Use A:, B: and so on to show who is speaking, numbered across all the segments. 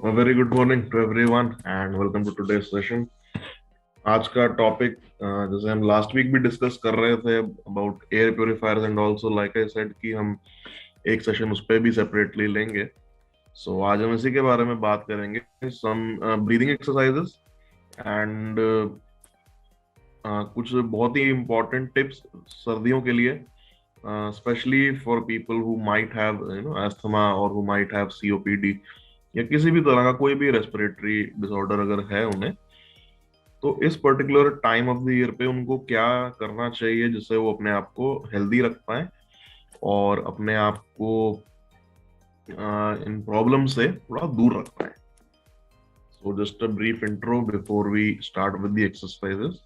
A: A very good morning to everyone and welcome to today's session. आज का topic जैसे हम लास्ट वीक भी डिस्कस कर रहे थे about air purifiers and also like I said कि हम एक सेशन उस पर भी सेपरेटली लेंगे. सो आज हम इसी के बारे में बात करेंगे. सम ब्रीदिंग एक्सरसाइजेस एंड कुछ बहुत ही इम्पोर्टेंट टिप्स सर्दियों के लिए, specially for people who might have asthma और हु माइट हैव सीओपीडी या किसी भी तरह का कोई भी रेस्पिरेटरी डिसऑर्डर अगर है उन्हें, तो इस particular time of the year पे उनको क्या करना चाहिए जिससे वो अपने आप को हेल्दी रख पाए और अपने आप को इन प्रॉब्लम से थोड़ा दूर रख पाए. So just a brief intro before we start with the exercises.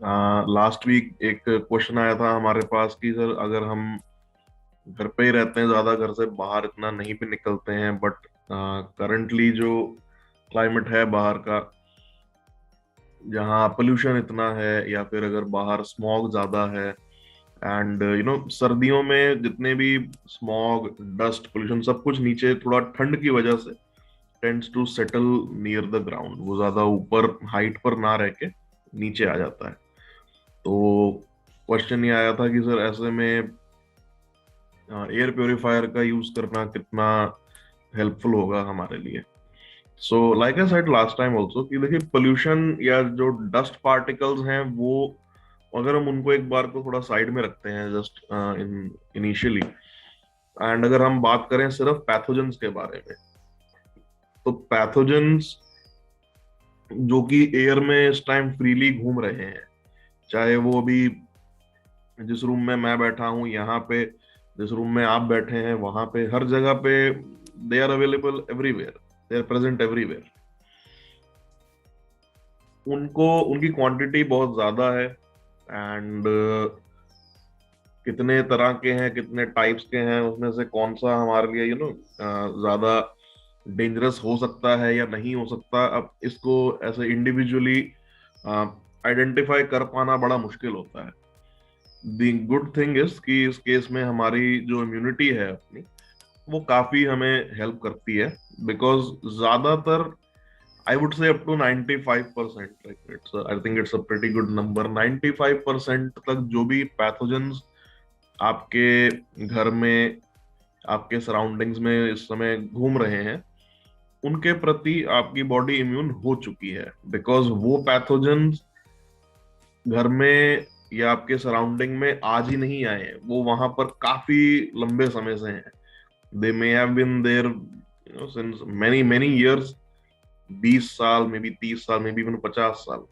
A: Last week एक क्वेश्चन आया था हमारे पास कि सर अगर हम घर पे ही रहते हैं, ज्यादा घर से बाहर इतना नहीं भी निकलते हैं, बट करंटली जो क्लाइमेट है बाहर का, जहाँ पोल्यूशन इतना है या फिर अगर बाहर स्मॉग ज्यादा है एंड सर्दियों में जितने भी स्मॉग डस्ट पोल्यूशन सब कुछ नीचे थोड़ा ठंड की वजह से tends to settle near the ground, वो ज्यादा ऊपर हाइट पर ना रह के नीचे आ जाता है. तो क्वेश्चन ये आया था कि सर ऐसे में एयर प्योरीफायर का यूज करना कितना हेल्पफुल होगा हमारे लिए. So like I said last time also कि देखिए पोल्यूशन या जो डस्ट पार्टिकल्स हैं वो अगर हम उनको एक बार को थोड़ा साइड में रखते हैं जस्ट इन इनिशियली, एंड अगर हम बात करें सिर्फ पैथोजेंस के बारे में, तो पैथोजेंस जो कि एयर में इस टाइम फ्रीली घूम रहे हैं, चाहे वो अभी जिस रूम में मैं बैठा हूं यहाँ पे, जिस रूम में आप बैठे हैं वहां पे, हर जगह पे they are available everywhere, they are present everywhere. उनको उनकी क्वांटिटी बहुत ज्यादा है एंड कितने तरह के हैं, कितने टाइप्स के हैं, उसमें से कौन सा हमारे लिए ज्यादा डेंजरस हो सकता है या नहीं हो सकता, अब इसको ऐसे इंडिविजुअली आइडेंटिफाई कर पाना बड़ा मुश्किल होता है. द गुड थिंग इज कि इस केस में हमारी जो इम्यूनिटी है अपनी, वो काफी हमें हेल्प करती है, बिकॉज ज्यादातर I would say up to 95%, like I think it's a pretty good number. 95% तक जो भी पैथोजेंस आपके घर में, आपके सराउंडिंग्स में इस समय घूम रहे हैं, उनके प्रति आपकी बॉडी इम्यून हो चुकी है, बिकॉज वो पैथोजेंस घर में या आपके सराउंडिंग में आज ही नहीं आए हैं, वो वहां पर काफी लंबे समय से हैं. They may have been there since many many years, 20 साल, मे बी 30 साल, मे बी 50 साल.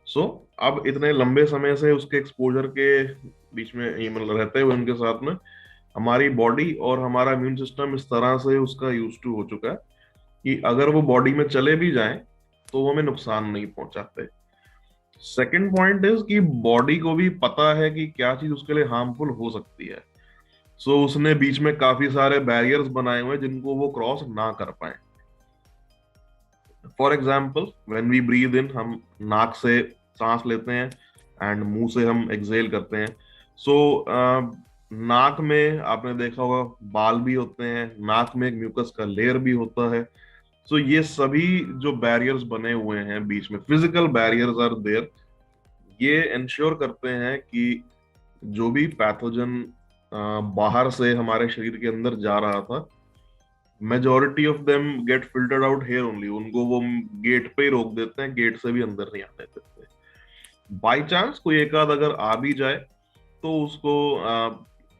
A: सो अब इतने लंबे समय से उसके एक्सपोजर के बीच में ये मतलब रहते हुए उनके साथ में हमारी बॉडी और हमारा इम्यून सिस्टम इस तरह से उसका यूज टू हो चुका है कि अगर वो बॉडी में चले भी जाएं तो वो हमें नुकसान नहीं पहुंचाते. सेकेंड पॉइंट इज कि बॉडी को भी पता है कि क्या चीज उसके लिए हार्मफुल हो सकती है. सो उसने बीच में काफी सारे बैरियर्स बनाए हुए हैं जिनको वो क्रॉस ना कर पाए. For example when we breathe in, हम नाक से सांस लेते हैं एंड मुंह से हम एक्सहेल करते हैं. सो नाक में आपने देखा होगा बाल भी होते हैं, नाक में एक म्यूकस का लेयर भी होता है. सो ये सभी जो बैरियर्स बने हुए हैं बीच में, फिजिकल बैरियर्स आर देयर, ये इंश्योर करते हैं कि जो भी पैथोजन बाहर से हमारे शरीर के अंदर जा रहा था, majority of them get filtered out here only. उनको वो गेट पे ही रोक देते हैं, गेट से भी अंदर नहीं आने देते. बाई चांस कोई एक आध अगर आ भी जाए तो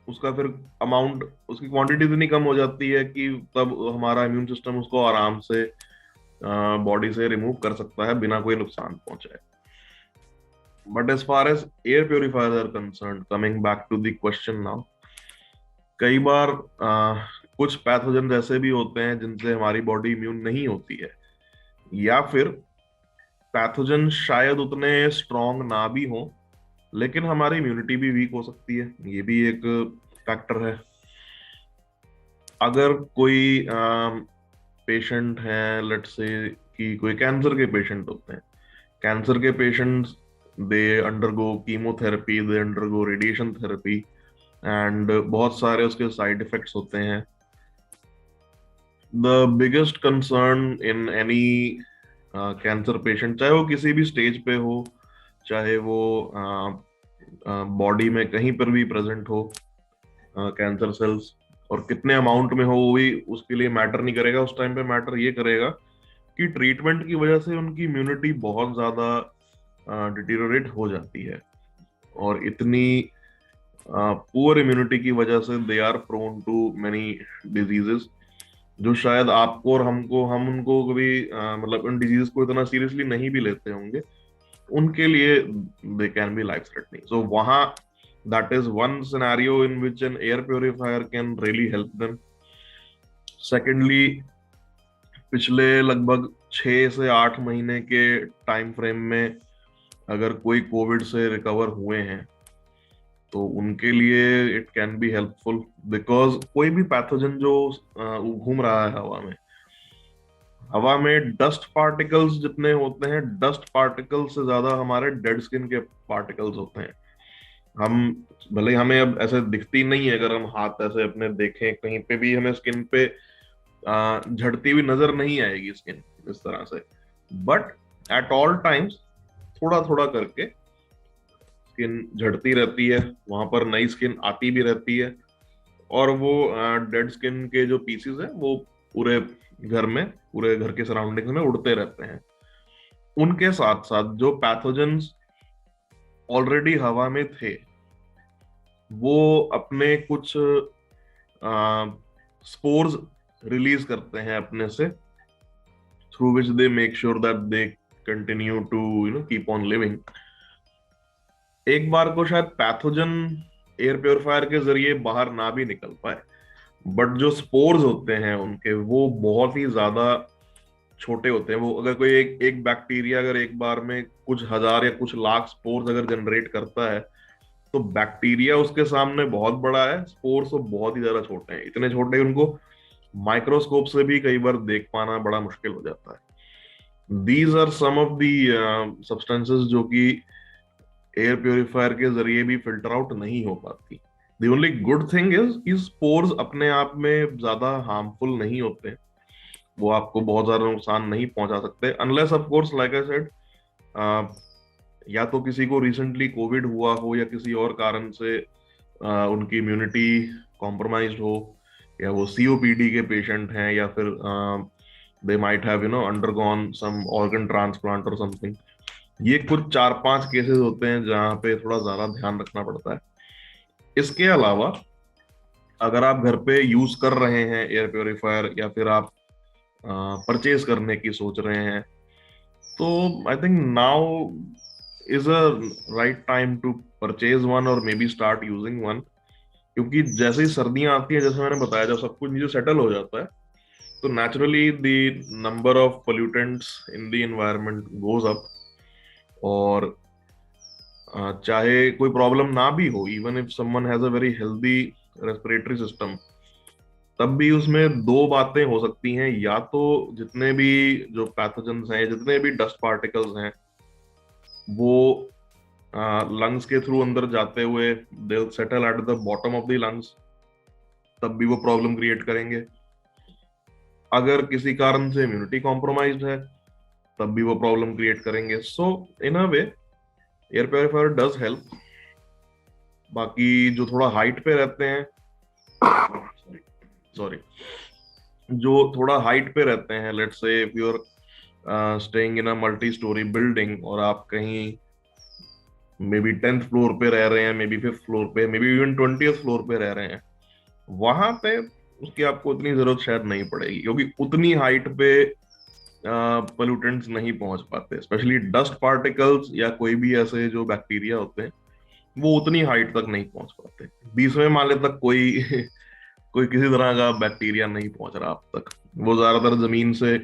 A: उसका फिर अमाउंट, उसकी क्वांटिटी इतनी कम हो जाती है कि तब हमारा इम्यून सिस्टम उसको आराम से बॉडी से रिमूव कर सकता है बिना कोई नुकसान पहुंचाए. But as far as air purifier are concern, coming back to the question now, कई बार कुछ पैथोजन ऐसे भी होते हैं जिनसे हमारी बॉडी इम्यून नहीं होती है, या फिर पैथोजन शायद उतने स्ट्रांग ना भी हो लेकिन हमारी इम्यूनिटी भी वीक हो सकती है. ये भी एक फैक्टर है. अगर कोई पेशेंट है, लेट्स से कि कोई कैंसर के पेशेंट होते हैं, कैंसर के patients they undergo chemotherapy, they undergo radiation therapy and बहुत सारे उसके साइड इफेक्ट्स होते हैं. The biggest concern in any cancer patient, चाहे वो किसी भी स्टेज पे हो, चाहे वो बॉडी में कहीं पर भी प्रेजेंट हो, कैंसर सेल्स, और कितने अमाउंट में हो वो भी उसके लिए मैटर नहीं करेगा। उस टाइम पे मैटर ये करेगा कि ट्रीटमेंट की वजह से उनकी इम्यूनिटी बहुत ज्यादा डिटीरियोरेट हो जाती है, और इतनी पुअर इम्यूनिटी की वजह से they are prone to many diseases, जो शायद आपको और हम उनको कभी मतलब उन डिजीज को इतना सीरियसली नहीं भी लेते होंगे, उनके लिए they can be life threatening. So वहां that is one scenario in which an air purifier can really help them. Secondly, पिछले लगभग 6 से 8 महीने के टाइम फ्रेम में अगर कोई कोविड से रिकवर हुए हैं तो उनके लिए it can be helpful, because कोई भी पैथोजन जो घूम रहा है हवा में डस्ट पार्टिकल्स जितने होते हैं, डस्ट पार्टिकल्स से ज्यादा हमारे डेड स्किन के पार्टिकल्स होते हैं। हम भले ही हमें अब ऐसे दिखती नहीं है, अगर हम हाथ ऐसे अपने देखें कहीं पे भी हमें स्किन पे झड़ती हुई नजर नहीं आएगी स्किन इस तरह से, बट एट ऑल टाइम्स थोड़ा थोड़ा करके स्किन झड़ती रहती है, वहां पर नई स्किन आती भी रहती है, और वो डेड स्किन के जो पीसेस हैं वो पूरे घर में, पूरे घर के सराउंडिंग्स में उड़ते रहते हैं। उनके साथ साथ जो पैथोजेंस ऑलरेडी हवा में थे, वो अपने कुछ स्पोर्स रिलीज करते हैं अपने से, through which they make sure that they continue to keep on living. एक बार को शायद पैथोजन एयर प्योरीफायर के जरिए बाहर ना भी निकल पाए, बट जो स्पोर्स होते हैं उनके, वो बहुत ही ज्यादा छोटे होते हैं। वो अगर कोई एक बैक्टीरिया अगर एक बार में कुछ हजार या कुछ लाख स्पोर्स अगर जनरेट करता है, तो बैक्टीरिया उसके सामने बहुत बड़ा है, स्पोर्स तो बहुत ही ज्यादा छोटे हैं, इतने छोटे उनको माइक्रोस्कोप से भी कई बार देख पाना बड़ा मुश्किल हो जाता है। These are some of the substances जो कि एयर प्योरीफायर के जरिए भी फिल्टर आउट नहीं हो पाती। The only good thing is spores अपने आप में ज्यादा हार्मफुल नहीं होते, वो आपको बहुत ज्यादा नुकसान नहीं पहुंचा सकते, unless of course like I said या तो किसी को रिसेंटली कोविड हुआ हो, या किसी और कारण से उनकी इम्यूनिटी कॉम्प्रोमाइज्ड हो, या वो सीओपीडी के पेशेंट हैं, या फिर they might have undergone some organ transplant और समथिंग। ये कुछ 4-5 केसेस होते हैं जहां पे थोड़ा ज्यादा ध्यान रखना पड़ता है। इसके अलावा अगर आप घर पे यूज कर रहे हैं एयर प्योरीफायर, या फिर आप परचेज करने की सोच रहे हैं, तो I think now is a right time to purchase one और may be start using one. क्योंकि जैसे ही सर्दियां आती है, जैसे मैंने बताया, जब सब कुछ नीचे सेटल हो जाता है, तो naturally the number of pollutants in the environment goes up. और चाहे कोई प्रॉब्लम ना भी हो, even if someone has a very healthy respiratory system, तब भी उसमें दो बातें हो सकती हैं। या तो जितने भी जो पैथोजेंस हैं, जितने भी डस्ट पार्टिकल्स हैं, वो लंग्स के थ्रू अंदर जाते हुए they settle at the bottom of the lungs, तब भी वो प्रॉब्लम क्रिएट करेंगे। अगर किसी कारण से इम्यूनिटी कॉम्प्रोमाइज्ड है, तब भी वो प्रॉब्लम क्रिएट करेंगे। सो इन अ वे एयर प्योरीफायर डज हेल्प। बाकी जो थोड़ा हाइट पे रहते हैं, सॉरी, जो थोड़ा हाइट पे रहते हैं, let's say if you are staying in a multi storey building, और आप कहीं मे बी 10th फ्लोर पे रह रहे हैं, मे बी 5th फ्लोर पे, may be even 20th floor पे रह रहे हैं, वहां पे उसकी आपको उतनी जरूरत शायद नहीं पड़ेगी, क्योंकि उतनी हाइट पे पोल्यूटेंट्स नहीं पहुंच पाते, स्पेशली डस्ट पार्टिकल्स या कोई भी ऐसे जो बैक्टीरिया होते हैं, वो उतनी हाइट तक नहीं पहुंच पाते। 20वें माले तक कोई कोई किसी तरह का बैक्टीरिया नहीं पहुंच रहा अब तक। वो ज्यादातर जमीन से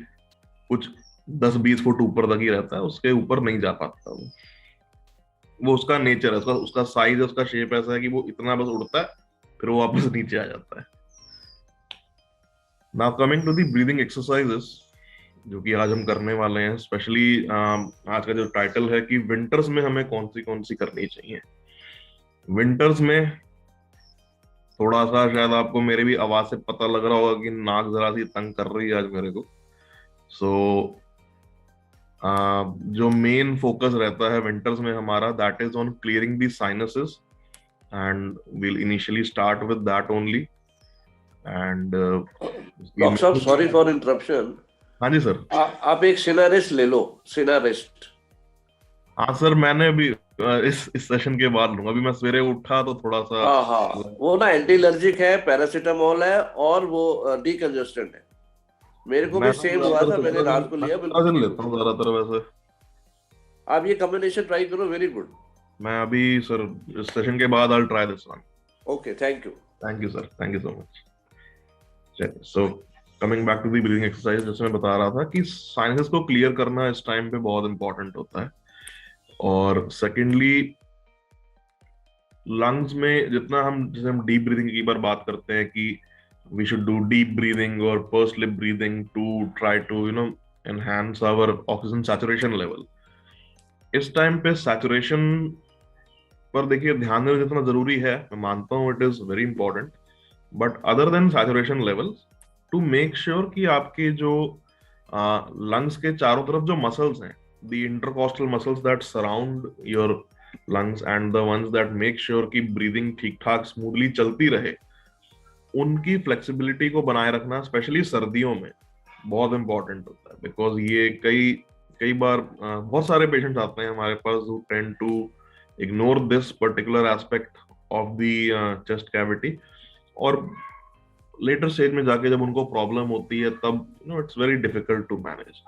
A: कुछ 10-20 फुट ऊपर तक ही रहता है, उसके ऊपर नहीं जा पाता वो उसका नेचर है, उसका उसका साइज है, उसका शेप ऐसा है कि वो इतना बस उड़ता है, फिर वो वापस नीचे आ जाता है। Now coming to the breathing exercises जो कि आज हम करने वाले हैं, स्पेशली आज का जो टाइटल है कि विंटर्स में हमें कौन सी करनी चाहिए। विंटर्स में थोड़ा सा शायद आपको मेरी भी आवाज से पता लग रहा होगा कि नाक जरा सी तंग कर रही है आज मेरे को। सो जो मेन फोकस रहता है विंटर्स में हमारा, that is on clearing the sinuses, and will initially start with that only. And
B: doctor साहब, सॉरी फॉर इंटरप्शन।
A: हाँ जी सर।
B: आप एक सिनारेस्ट ले लो, सिनारेस्ट।
A: हाँ सर, मैंने अभी इस सेशन के बाद लूंगा। अभी मैं सवेरे उठा तो थोड़ा सा
B: हाँ हाँ, वो ना एंटी एलर्जिक है, पैरासीटामोल है, और वो डीकंजेस्टेंट है। मेरे को
A: मैं
B: भी
A: तो
B: सेम हुआ
A: ज्यादातर
B: था, मैंने
A: सिट्राजिन,
B: रात को
A: मैं
B: लिया, बिल्कुल
A: सिट्राजिन
B: ठीक हो
A: लेता हूँ
B: गया।
A: ज्यादातर वैसे।
B: आप ये कॉम्बिनेशन ट्राई करो, वेरी गुड।
A: मैं अभी सर इस सेशन के बाद I try this one.
B: Okay, thank you.
A: Thank you sir, thank you so much. चलिए, so coming back to the breathing exercise, जैसे मैं बता रहा था कि साइनसेस को क्लियर करना इस टाइम पे बहुत इंपॉर्टेंट होता है। और सेकेंडली, लंग्स में जितना हम, जैसे हम डीप ब्रीदिंग की बार बात करते हैं कि we should do deep breathing और purse lip breathing to try to enhance our oxygen saturation level. इस टाइम पे सैचुरेशन पर देखिए ध्यान देना जितना जरूरी है, मैं मानता हूँ it is very important, but other than saturation levels, to make sure कि आपके जो लंग्स के चारों तरफ जो मसल्स हैं, the intercostal muscles that surround your lungs and the ones that make sure कि ब्रीदिंग ठीक ठाक स्मूथली चलती रहे, उनकी फ्लेक्सिबिलिटी को बनाए रखना स्पेशली सर्दियों में बहुत इंपॉर्टेंट होता है। बिकॉज ये कई कई बार बहुत सारे पेशेंट्स आते हैं हमारे पास who tend to ignore this particular aspect of the chest cavity, और लेटर स्टेज में जाके जब उनको प्रॉब्लम होती है तब it's very difficult to manage.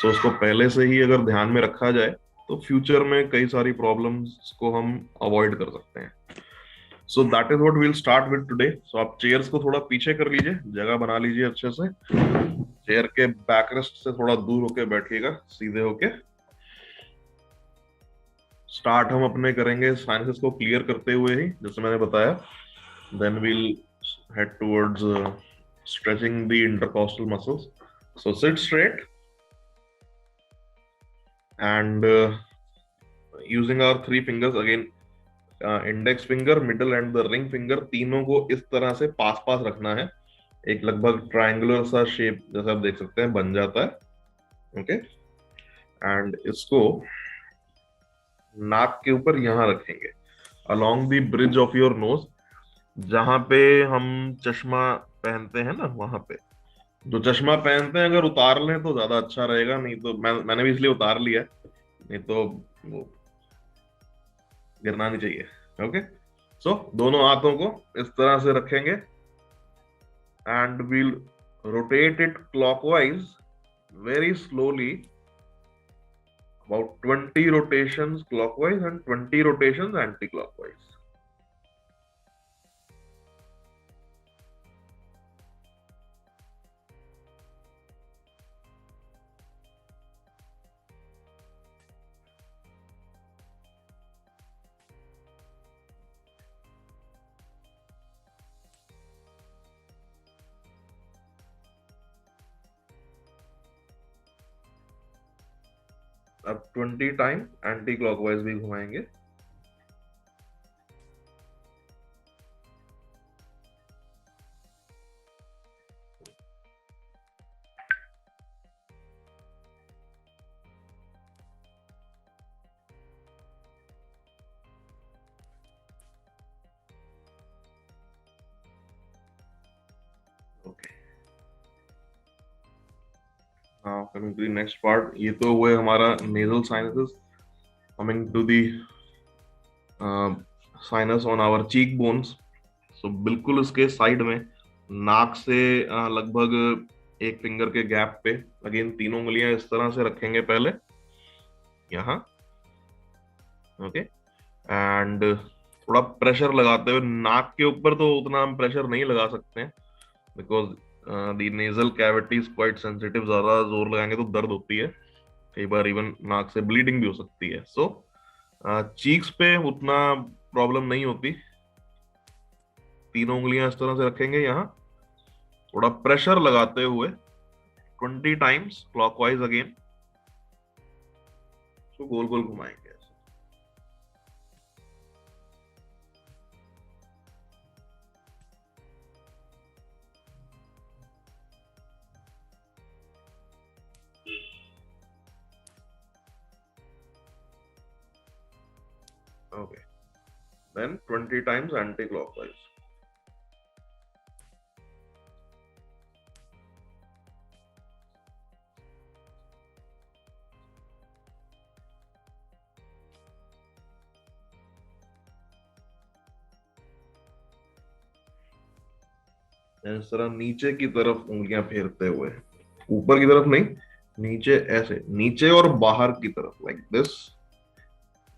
A: So उसको पहले से ही अगर ध्यान में रखा जाए तो फ्यूचर में कई सारी प्रॉब्लम्स को हम अवॉइड कर सकते हैं। So that is what we'll start with today. So आप चेयर्स को थोड़ा पीछे कर लीजिए, जगह बना लीजिए अच्छे से। चेयर के बैकरेस्ट से थोड़ा दूर होके बैठिएगा, सीधे होके। स्टार्ट हम अपने करेंगे साइनसेस को क्लियर करते हुए ही, जैसे मैंने बताया। Then we'll head towards stretching the intercostal muscles. So sit straight and using our three fingers again, index finger, middle and the ring finger, तीनों को इस तरह से पास पास रखना है। एक लगभग ट्रायंगुलर सा शेप जैसा आप देख सकते हैं बन जाता है। ओके, एंड इसको नाक के ऊपर यहां रखेंगे, along the bridge of your nose, जहां पे हम चश्मा पहनते हैं ना वहां पे। जो चश्मा पहनते हैं अगर उतार लें तो ज्यादा अच्छा रहेगा, नहीं तो मैंने भी इसलिए उतार लिया है, नहीं तो वो गिरना नहीं चाहिए। ओके, सो दोनों हाथों को इस तरह से रखेंगे and we'll rotate it clockwise very slowly, about 20 rotations clockwise and 20 rotations anti-clockwise. अब 20 टाइम एंटी क्लॉकवाइज भी घुमाएंगे। Okay, now coming to the next part. ये तो हुए हमारा nasal sinuses. Coming to the sinus on our cheek bones. So बिल्कुल उसके side में, नाक से लगभग एक फिंगर के गैप पे, अगेन तीनों उंगलियां इस तरह से रखेंगे पहले यहाँ। ओके, एंड थोड़ा प्रेशर लगाते हुए, नाक के ऊपर तो उतना हम प्रेशर नहीं लगा सकते हैं because the nasal cavity is quite sensitive. ज्यादा जोर लगाएंगे तो दर्द होती है, कई बार इवन नाक से ब्लीडिंग भी हो सकती है। सो चीक्स पे उतना प्रॉब्लम नहीं होती। तीनों उंगलियां इस तरह से रखेंगे यहाँ, थोड़ा प्रेशर लगाते हुए 20 टाइम्स क्लॉकवाइज अगेन, तो गोल गोल घुमाएंगे। then 20 times anti-clockwise. इस तरह नीचे की तरफ उंगलियां फेरते हुए, ऊपर की तरफ नहीं, नीचे, ऐसे नीचे और बाहर की तरफ, लाइक दिस,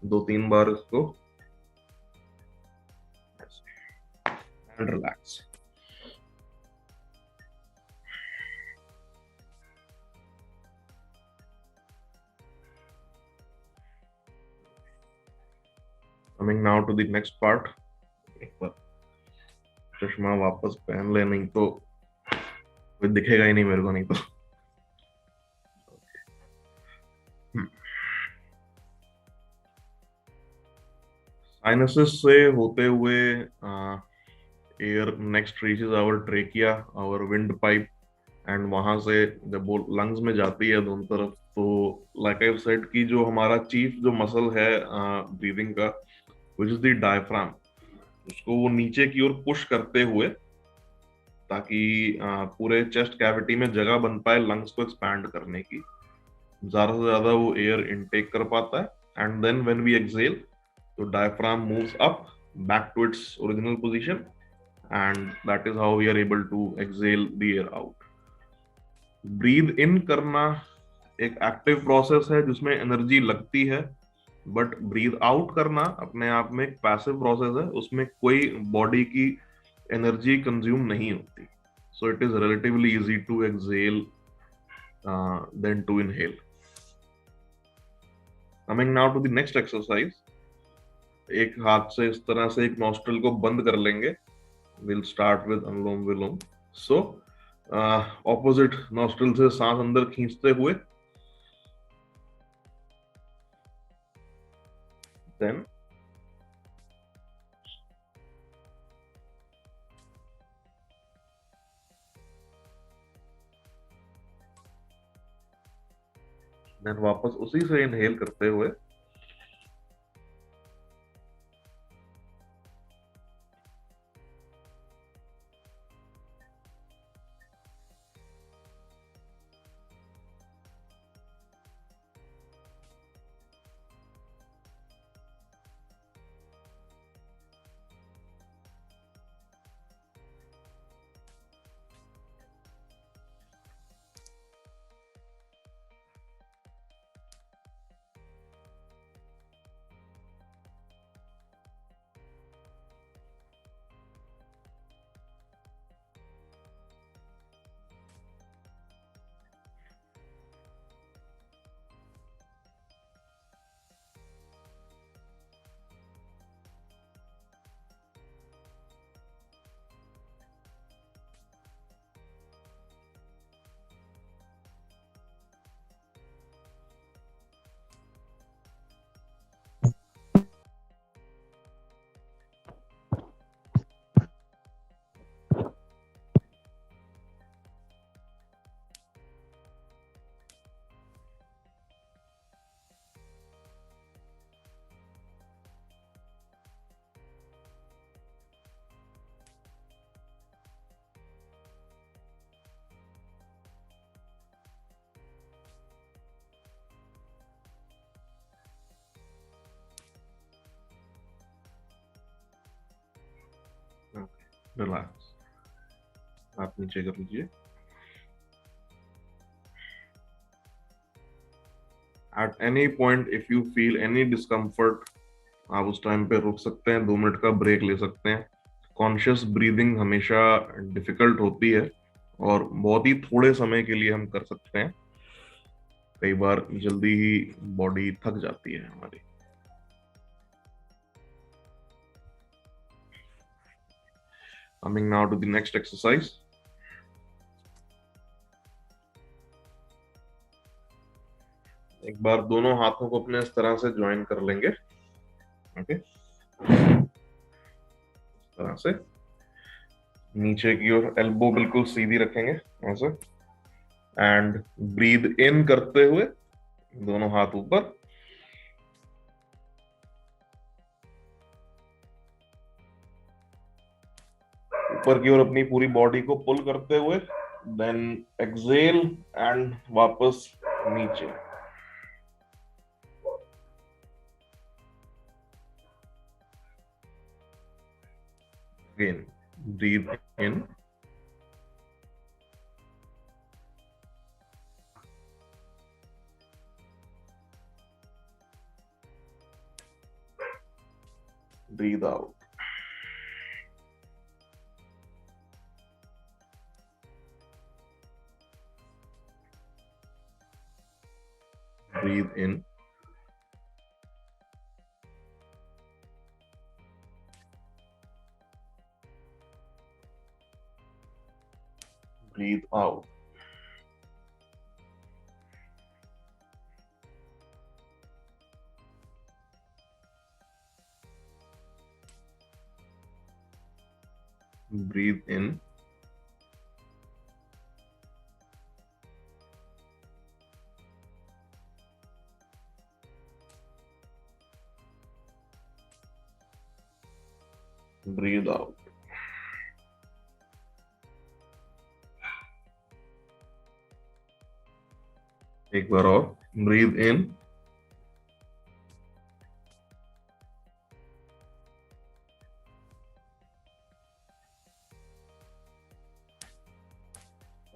A: 2-3 बार इसको, and relax. Coming now to the next part. एक बार चश्मा वापस पहन ले, नहीं तो कोई दिखेगा ही नहीं मेरे को, नहीं तो. साइनसेस से होते हुए air next reaches our trachea, our windpipe, and वहां से जब वो लंग्स में जाती है दोनों तरफ, तो लाइक आई सेड कि जो हमारा चीफ जो मसल है ब्रीदिंग का, विच इज द डायफ्राम, उसको वो नीचे की ओर पुश करते हुए, ताकि पूरे चेस्ट कैविटी में जगह बन पाए लंग्स को एक्सपैंड करने की, ज्यादा से ज्यादा वो एयर इनटेक कर पाता है. And then when we exhale, तो diaphragm moves up back to its original position, and that is how we are able to exhale the air out. Breathe in करना एक एक्टिव प्रोसेस है जिसमें energy लगती है, बट ब्रीथ आउट करना अपने आप में एक पैसिव प्रोसेस है, उसमें कोई बॉडी की एनर्जी कंज्यूम नहीं होती. So it is relatively easy to exhale then to inhale. Coming now to the next exercise. एक हाथ से इस तरह से एक नॉस्ट्रल को बंद कर लेंगे. Will start with anulom vilom. So opposite nostril से सांस अंदर खींचते हुए, देन वापस उसी से इनहेल करते हुए, रिलैक्स. आप नीचे कर लीजिए. At any point if you feel any discomfort, आप उस टाइम पे रुक सकते हैं, 2 मिनट का ब्रेक ले सकते हैं. कॉन्शियस ब्रीदिंग हमेशा डिफिकल्ट होती है और बहुत ही थोड़े समय के लिए हम कर सकते हैं. कई बार जल्दी ही बॉडी थक जाती है हमारी. Coming now to the next exercise. एक बार दोनों हाथों को अपने इस तरह से ज्वाइन कर लेंगे. ओके, इस तरह से नीचे की ओर एल्बो बिल्कुल सीधी रखेंगे ऐसे, एंड ब्रीद इन करते हुए दोनों हाथ ऊपर, ऊपर की ओर अपनी पूरी बॉडी को पुल करते हुए, देन एक्सेल एंड वापस नीचे। Again breathe in, breathe out. Breathe in. Breathe out. Breathe in. Breathe out. एक बार और, breathe in.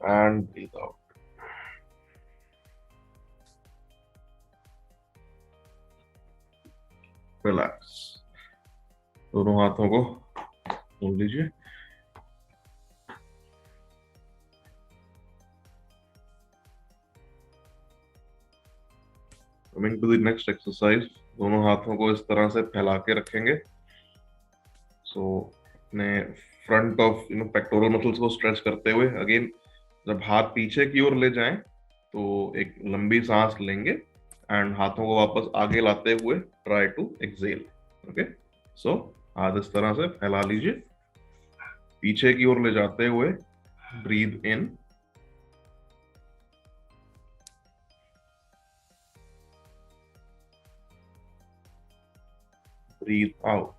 A: And breathe out. Relax. दोनों हाथों को खोल लीजिए। Coming to the next exercise, दोनों हाथों को इस तरह से फैला के रखेंगे। सो अपने फ्रंट ऑफ पेक्टोरल मसल्स को स्ट्रेच करते हुए, अगेन जब हाथ पीछे की ओर ले जाएं तो एक लंबी सांस लेंगे एंड हाथों को वापस आगे लाते हुए ट्राई टू एक्सेल। ओके, सो हाथ इस तरह से फैला लीजिए, पीछे की ओर ले जाते हुए breathe in, breathe out,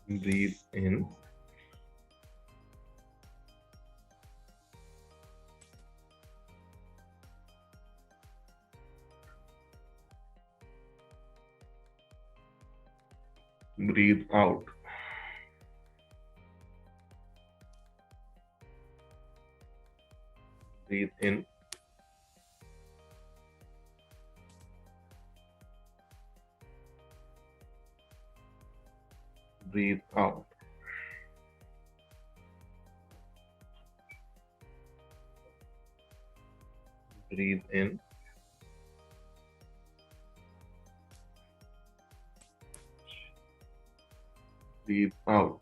A: breathe in, breathe out. Breathe in. Breathe out. Breathe in. Breathe out.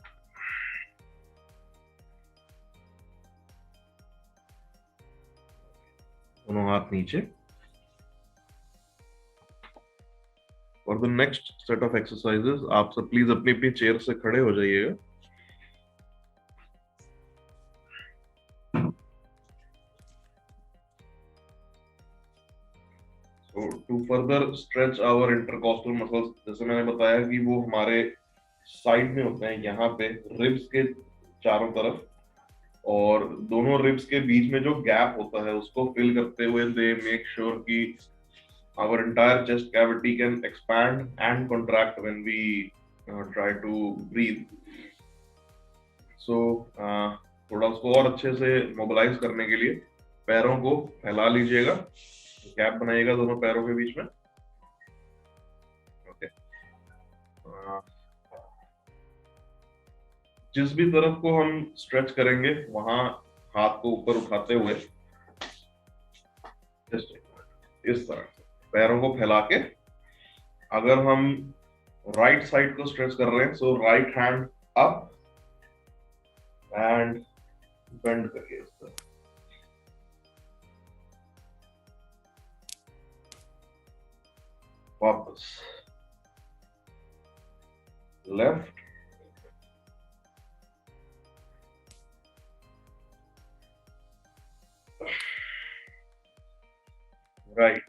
A: दोनों हाथ नीचे। और the next set of exercises, आप सब प्लीज अपनी अपनी चेयर से खड़े हो जाइएगा। So to further stretch our intercostal muscles, जैसे मैंने बताया कि वो हमारे साइड में होते हैं, यहाँ पे रिब्स के चारों तरफ, और दोनों रिब्स के बीच में जो गैप होता है उसको फिल करते हुए दे मेक श्योर कि our entire chest cavity can expand and contract when we try to breathe. So थोड़ा उसको और अच्छे से मोबिलाइज करने के लिए पैरों को फैला लीजिएगा, गैप बनाइएगा दोनों पैरों के बीच में। ओके, जिस भी तरफ को हम स्ट्रेच करेंगे वहां हाथ को ऊपर उठाते हुए इस तरह से पैरों को फैला के, अगर हम राइट साइड को स्ट्रेच कर रहे हैं so right hand up and bend करिए इस तरह, वापस left, right,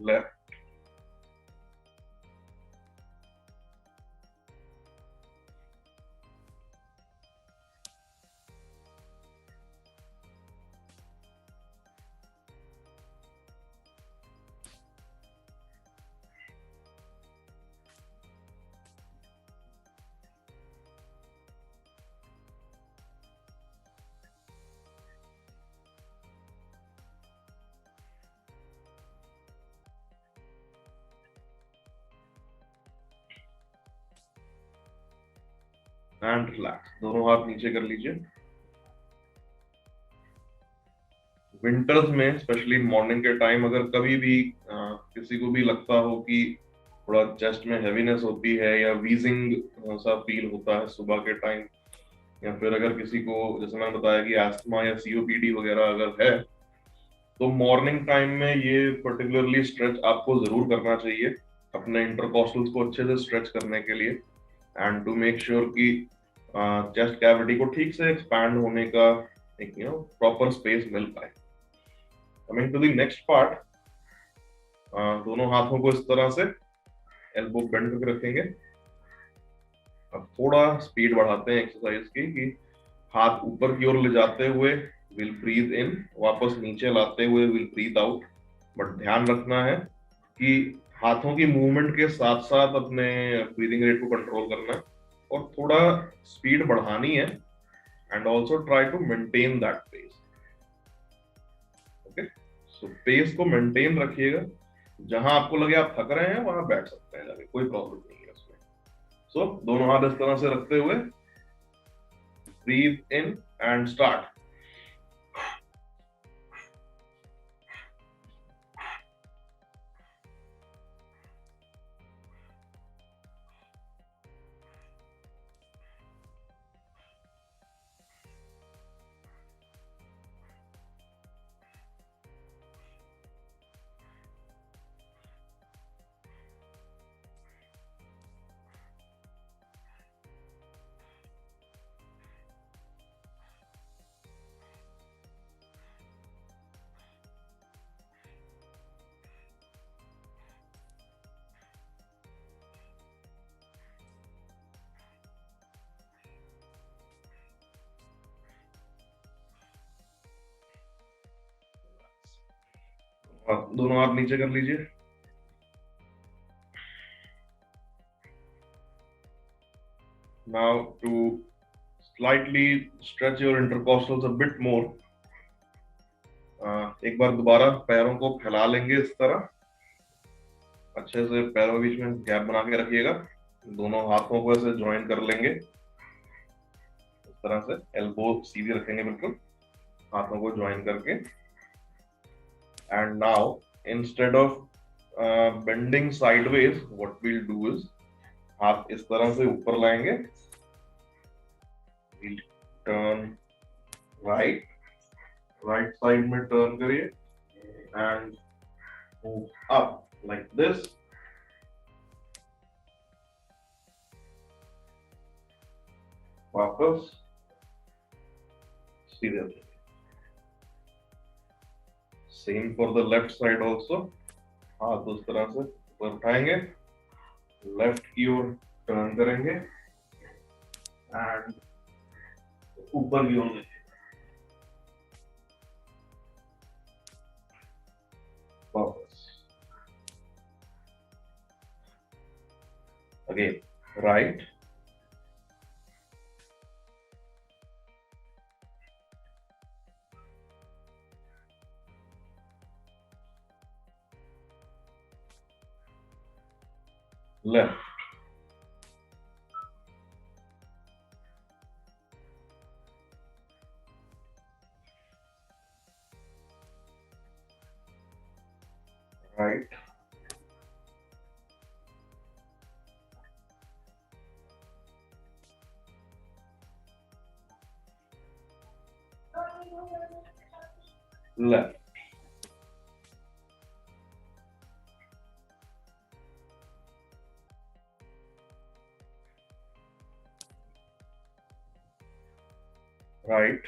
A: left, and relax. दोनों हाथ नीचे कर लीजिए। विंटर्स में स्पेशली मॉर्निंग के टाइम अगर कभी भी किसी को भी लगता हो कि थोड़ा चेस्ट में हैवीनेस होती है या वीजिंग सा फील होता है सुबह के टाइम, या फिर अगर किसी को जैसे मैंने बताया कि एस्थमा या सीओपीडी वगैरह अगर है, तो मॉर्निंग टाइम में ये पर्टिकुलरली स्ट्रेच आपको जरूर करना चाहिए अपने इंटरकॉस्टल्स को अच्छे से स्ट्रेच करने के लिए, एंड टू मेक श्योर कि चेस्ट कैविटी को ठीक से एक्सपैंड होने का एक प्रॉपर स्पेस मिल पाए। Coming to the next part, दोनों हाथों को इस तरह से एल्बो बेंड करके रखेंगे। अब थोड़ा स्पीड बढ़ाते हैं एक्सरसाइज की कि हाथ ऊपर की ओर ले जाते हुए विल ब्रीथ इन, वापस नीचे लाते हुए विल ब्रीथ आउट। बट ध्यान रखना है कि हाथों की मूवमेंट के साथ साथ अपने ब्रीदिंग रेट को कंट्रोल करना है और थोड़ा स्पीड बढ़ानी है, and also try to maintain that pace. Okay, so pace को मेंटेन रखिएगा। जहां आपको लगे आप थक रहे हैं वहां बैठ सकते हैं जाके, कोई प्रॉब्लम नहीं है उसमें। सो दोनों हाथ इस तरह से रखते हुए ब्रीथ इन एंड स्टार्ट। दोनों हाथ नीचे कर लीजिए। Now to slightly stretch your intercostals a bit more, एक बार दोबारा पैरों को फैला लेंगे इस तरह, अच्छे से पैरों के बीच में गैप बना के रखिएगा। दोनों हाथों को ऐसे ज्वाइन कर लेंगे इस तरह से, एल्बो सीधी रखेंगे बिल्कुल, हाथों को ज्वाइन करके। And now instead of bending sideways what we'll do is, हाथ इस तरह से ऊपर लाएंगे, we'll turn right, right side में टर्न करिए and move up like this, वापस सीधे। Same for the left side also, हाथ उस तरह से ऊपर उठाएंगे, लेफ्ट की ओर टर्न करेंगे एंड ऊपर की ओर वापस। Again, right, left, right, left, right,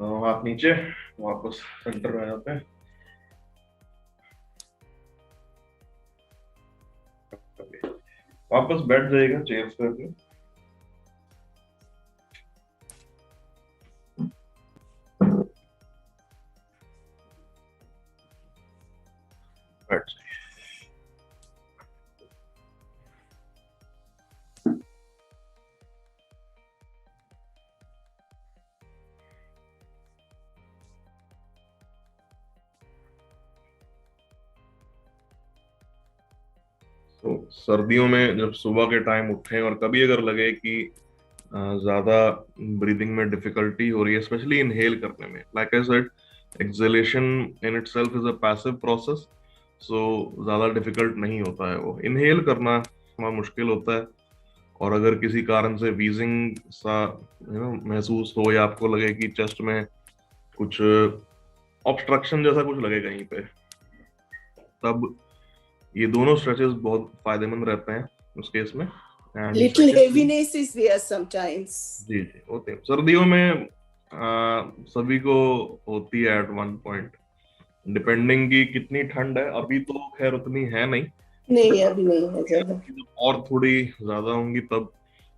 A: तो हाथ नीचे, वापस सेंटर में आ जाते हैं। Okay. वापस बैठ जाइएगा चेयर पे अपने। बैठ जाइए। तो सर्दियों में जब सुबह के टाइम उठें और कभी अगर लगे कि ज्यादा ब्रीदिंग में डिफिकल्टी हो रही है, स्पेशली इनहेल करने में, like I said, exhalation in itself is a passive process, so ज्यादा डिफिकल्ट नहीं होता है वो। इनहेल करना थोड़ा मुश्किल होता है, और अगर किसी कारण से वीजिंग सा महसूस हो, या आपको लगे कि चेस्ट में कुछ ऑब्स्ट्रक्शन जैसा कुछ लगे कहीं पे, तब ये दोनों स्ट्रेचेस बहुत फायदेमंद रहते हैं उस केस में। And
C: Little
A: secondly,
C: heaviness is there sometimes.
A: जी जी होते हैं सर्दियों में, सभी को होती है एट वन पॉइंट, डिपेंडिंग की कितनी ठंड है। अभी तो खैर उतनी है नहीं,
C: नहीं अभी नहीं है ज्यादा।
A: जब और थोड़ी ज्यादा होंगी तब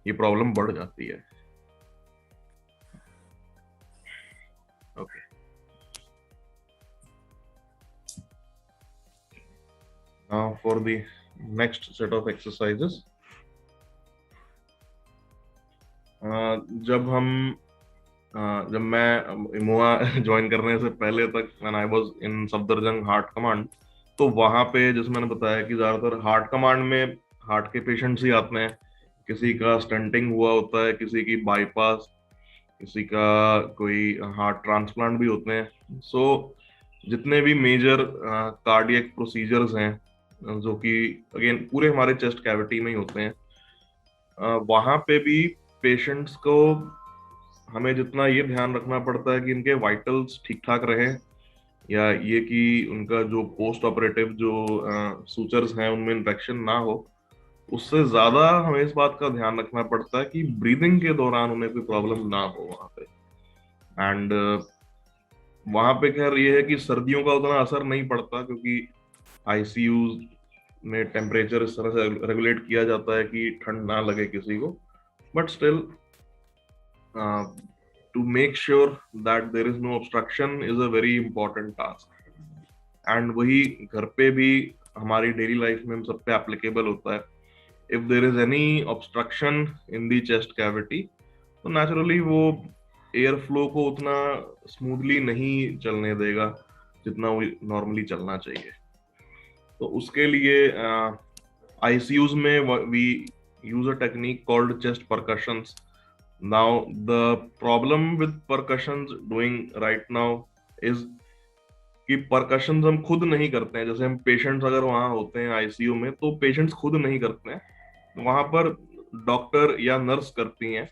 A: ये प्रॉब्लम बढ़ जाती है। Okay, now for the next set of exercises. जब हम जब मैं इमोआ ज्वाइन करने से पहले तक, when I was in Safdarjung heart command, तो वहां पे जैसे मैंने बताया कि ज्यादातर हार्ट कमांड में हार्ट के पेशेंट्स ही आते हैं। किसी का स्टंटिंग हुआ होता है, किसी की बाईपास, किसी का कोई हार्ट ट्रांसप्लांट भी होते हैं। सो जितने भी मेजर कार्डियक प्रोसीजर्स हैं, जो कि अगेन पूरे हमारे चेस्ट कैविटी में ही होते हैं, वहां पे भी पेशेंट्स को हमें जितना ये ध्यान रखना पड़ता है कि इनके वाइटल्स ठीक ठाक रहे, या ये कि उनका जो पोस्ट ऑपरेटिव जो सूचर्स हैं उनमें इन्फेक्शन ना हो, उससे ज्यादा हमें इस बात का ध्यान रखना पड़ता है कि ब्रीदिंग के दौरान उन्हें कोई प्रॉब्लम ना हो वहां पे। एंड वहां पे खैर ये है कि सर्दियों का उतना असर नहीं पड़ता, क्योंकि आईसीयू में टेम्परेचर इस तरह से रेगुलेट किया जाता है कि ठंड ना लगे किसी को। But still, to make sure that there is no obstruction is a very important task. And वही घर पे भी हमारी डेली लाइफ में हम सब पे एप्लीकेबल होता है। If there is any obstruction in the chest cavity, तो नेचुरली वो एयर फ्लो को उतना स्मूथली नहीं चलने देगा जितना वो नॉर्मली चलना चाहिए। तो उसके लिए आईसीयूज में we use a technique called chest percussions. Now, the problem with percussions doing right now is कि परकशंस हम खुद नहीं करते हैं। जैसे हम पेशेंट्स अगर वहां होते हैं आईसीयू में, तो पेशेंट्स खुद नहीं करते हैं, वहां पर डॉक्टर या नर्स करती हैं।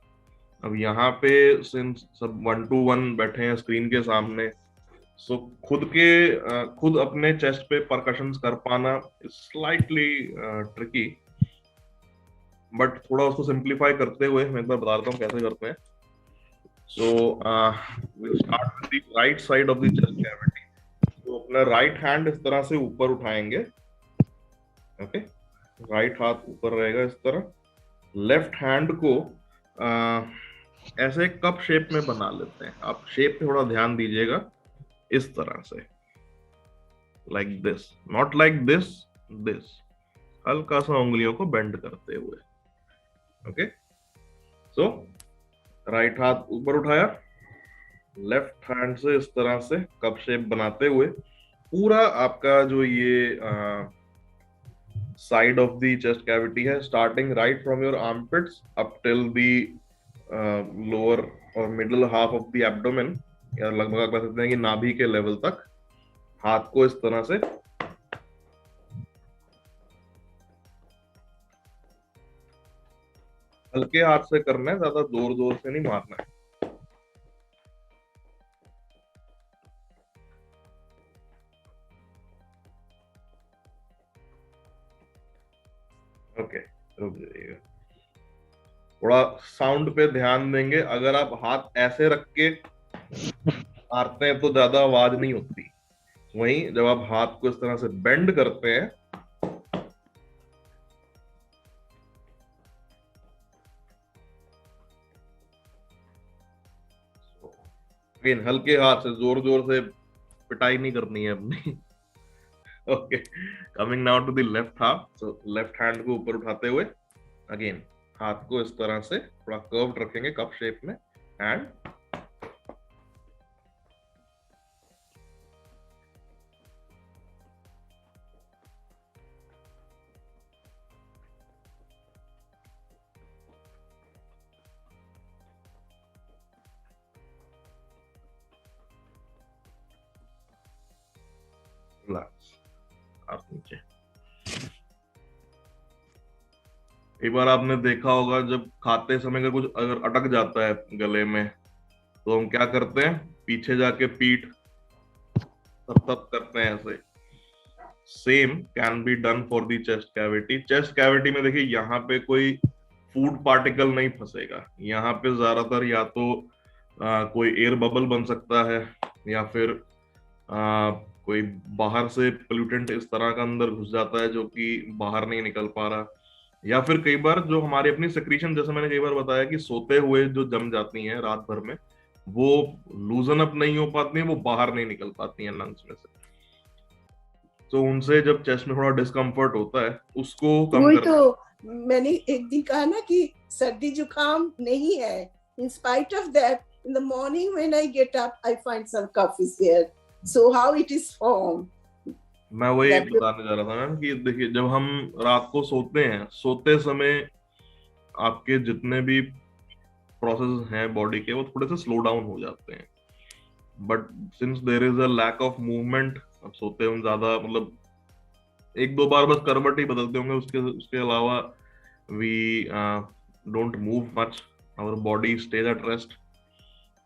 A: अब यहाँ पे सिंस सब वन टू वन बैठे हैं स्क्रीन के सामने, सो खुद अपने चेस्ट पे परकशंस कर पाना स्लाइटली ट्रिकी। बट थोड़ा उसको सिंप्लीफाई करते हुए मैं एक बार बता देता हूँ कैसे करते हैं। सो we'll start with the right side of the chest cavity. तो अपना राइट हैंड इस तरह से ऊपर उठाएंगे। ओके, राइट हाथ ऊपर रहेगा इस तरह। लेफ्ट हैंड को ऐसे कप शेप में बना लेते हैं। आप शेप पे थोड़ा ध्यान दीजिएगा, इस तरह से, like this, not like this, this, हल्का सा उंगलियों को बेंड करते हुए। ओके, सो राइट हाथ ऊपर उठाया, लेफ्ट हैंड से इस तरह से कप शेप बनाते हुए पूरा आपका जो ये side of the chest cavity है, starting right from your armpits up till the lower और middle half of the abdomen, या लगभग आप कह सकते हैं कि नाभि के लेवल तक, हाथ को इस तरह से हल्के हाथ से करना है, ज्यादा जोर जोर से नहीं मारना है। ओके, रुक जाइएगा, थोड़ा साउंड पे ध्यान देंगे। अगर आप हाथ ऐसे रख के मारते हैं तो ज्यादा आवाज नहीं होती। वहीं जब आप हाथ को इस तरह से बेंड करते हैं, अगेन हल्के हाथ से, जोर जोर से पिटाई नहीं करनी है अपनी। Okay, coming now to the left half. So left hand को ऊपर उठाते हुए अगेन हाथ को इस तरह से थोड़ा कर्व्ड रखेंगे कप शेप में, एंड रिलैक्स आप नीचे। कई बार आपने देखा होगा जब खाते समय का कुछ अगर अटक जाता है गले में, तो हम क्या करते हैं, पीछे जाके पीठ तप करते हैं ऐसे। Same can be done for the chest cavity. Chest cavity में देखिए यहाँ पे कोई फूड पार्टिकल नहीं फंसेगा। यहाँ पे ज्यादातर या तो कोई एयर बबल बन सकता है, या फिर कोई बाहर से पोल्यूटेंट इस तरह का अंदर घुस जाता है जो कि बाहर नहीं निकल पा रहा, या फिर कई बार जो हमारी अपनी सेक्रीशन, जैसे मैंने कई बार बताया कि सोते हुए जो जम जाती हैं रात भर में, वो लूजन अप नहीं हो पाती हैं, वो बाहर नहीं निकल पाती हैं लंग्स में से। तो उनसे जब चेस्ट में थोड़ा डिस्कम्फर्ट होता है, उसको कम
C: वही
A: करना।
C: तो मैंने एक दिन कहा ना कि सर्दी जुकाम नहीं है। In spite of that, in the morning when I get up, I find some cough is there. So how it is formed?
A: मैं वही
C: That
A: बताने जा रहा था मैम कि देखिए जब हम रात को सोते हैं, सोते समय आपके जितने भी प्रोसेस हैं बॉडी के, वो थोड़े से स्लो डाउन हो जाते हैं। But since there is a lack of movement, अब सोते हम ज्यादा, मतलब एक दो बार बस करवट ही बदलते होंगे, उसके उसके अलावा we don't move much, our body stays at rest.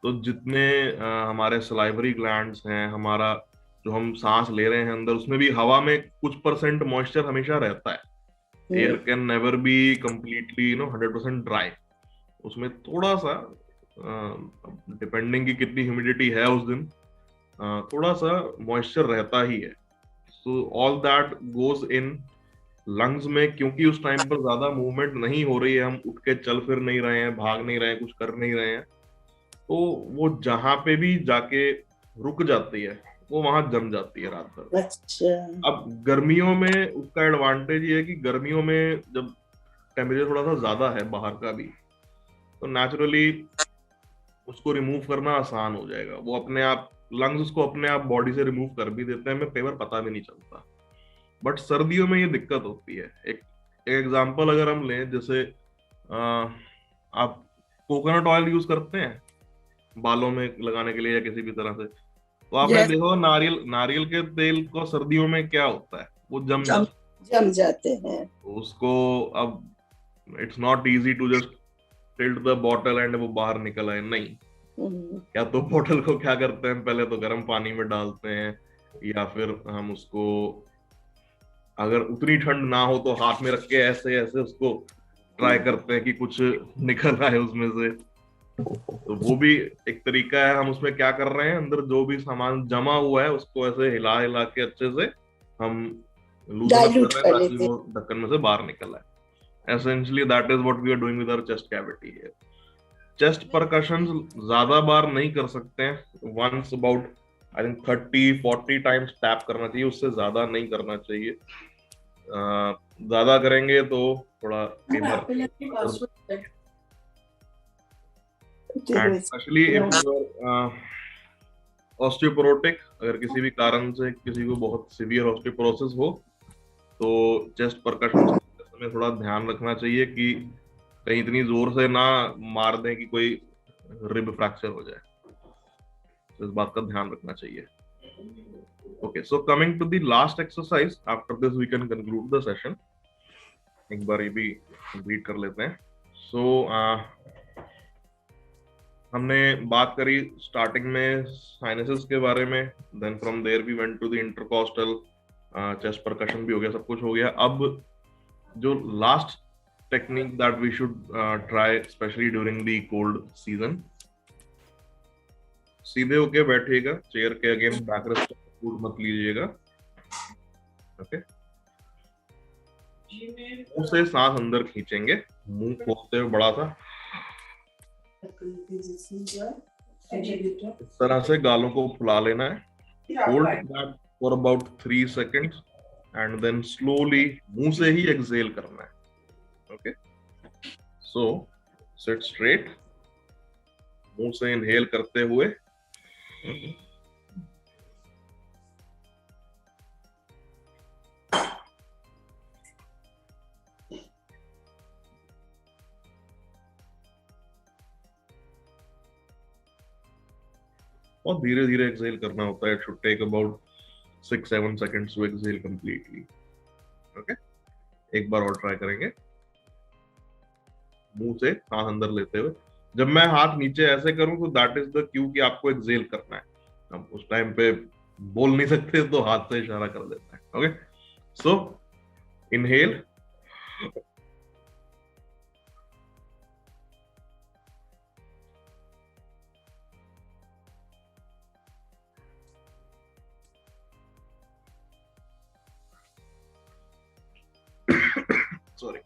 A: तो जितने हमारे सलाइवरी ग्लैंड्स हैं, हमारा जो हम सांस ले रहे हैं अंदर, उसमें भी हवा में कुछ परसेंट मॉइस्चर हमेशा रहता है। Air can never be completely 100% dry. उसमें थोड़ा सा डिपेंडिंग की कितनी ह्यूमिडिटी है उस दिन, थोड़ा सा मॉइस्चर रहता ही है। So all that goes in lungs में। क्योंकि उस टाइम पर ज्यादा मूवमेंट नहीं हो रही है, हम उठ के चल फिर नहीं रहे हैं, भाग नहीं रहे हैं, कुछ कर नहीं रहे हैं, तो वो जहां पे भी जाके रुक जाती है, वो वहां जम जाती है रात भर।
C: अच्छा।
A: अब गर्मियों में उसका एडवांटेज ये है कि गर्मियों में जब टेम्परेचर थोड़ा सा ज्यादा है बाहर का भी, तो नेचुरली उसको रिमूव करना आसान हो जाएगा। वो अपने आप लंग्स उसको अपने आप बॉडी से रिमूव कर भी देते हैं, हमें कई बार पता भी नहीं चलता। बट सर्दियों में ये दिक्कत होती है। एक एग्जांपल अगर हम लें, जैसे आप कोकोनट ऑयल यूज करते हैं बालों में लगाने के लिए या किसी भी तरह से, तो आपने
C: Yes,
A: देखो नारियल नारियल के तेल को सर्दियों में क्या होता है, वो जम जाता
C: जम जाते हैं।
A: है उसको। अब it's not easy to just tilt the bottle and वो बाहर निकल आए, नहीं। या तो बॉटल को क्या करते हैं, पहले तो गर्म पानी में डालते हैं, या फिर हम उसको, अगर उतनी ठंड ना हो तो हाथ में रख के ऐसे ऐसे उसको ट्राई करते हैं कि कुछ निकल रहा है उसमें से। तो वो भी एक तरीका है। हम उसमें क्या कर रहे हैं, अंदर जो भी सामान जमा हुआ है उसको ऐसे हिला हिला के अच्छे से हम लूजन अप
C: डाइल्यूट
A: कर रहे
C: कर
A: हैं, ताकि
C: लेते
A: वो ढक्कन में से बाहर निकल आए। Essentially that is what we are doing with our chest cavity here. Chest percussion ज्यादा बार नहीं कर सकते हैं, once about I think 30-40 times tap करना चाहिए, उससे ज्यादा नहीं करना चाहिए। ज्यादा करेंगे तो थोड़ा कई बार, एंड स्पेशली इफ ऑस्टियोपोरोटिक, अगर किसी भी कारण से किसी को बहुत सीवियर ऑस्टियोपोरोसिस हो, तो चेस्ट परकशन में थोड़ा ध्यान रखना चाहिए कि कहीं इतनी जोर से ना मार दें कि कोई रिब फ्रैक्चर हो जाए। तो इस बात का ध्यान रखना चाहिए। Okay, so coming to the last exercise, after this we can conclude the session. एक बार ये भी कंप्लीट कर लेते हैं। सो हमने बात करी स्टार्टिंग में साइनसेस के बारे में, then from there we went to the intercostal, chest percussion भी हो गया, सब कुछ हो गया। अब जो last technique that we should try specially during the cold season, सीधे होके बैठिएगा चेयर के अगेंस्ट, बैक रेस्ट, फूड मत लीजिएगा। ओके, मुंह से सांस अंदर खींचेंगे, मुंह खोलते हुए बड़ा सा, इस तरह से गालों को फुला लेना है। Hold that for about 3 seconds and then slowly मुंह से ही एक्सहेल करना है। ओके, सो सिट स्ट्रेट, मुंह से इनहेल करते हुए और धीरे धीरे एक्सहेल करना होता है। It should take about 6-7 seconds to exhale completely. Okay, एक बार और ट्राई करेंगे, मुंह से सांस अंदर लेते हुए। जब मैं हाथ नीचे ऐसे करूं तो दैट इज द क्यू कि आपको एक्सहेल करना है। अब उस टाइम पे बोल नहीं सकते तो हाथ से इशारा कर देता है। ओके, सो इनहेल, सॉरी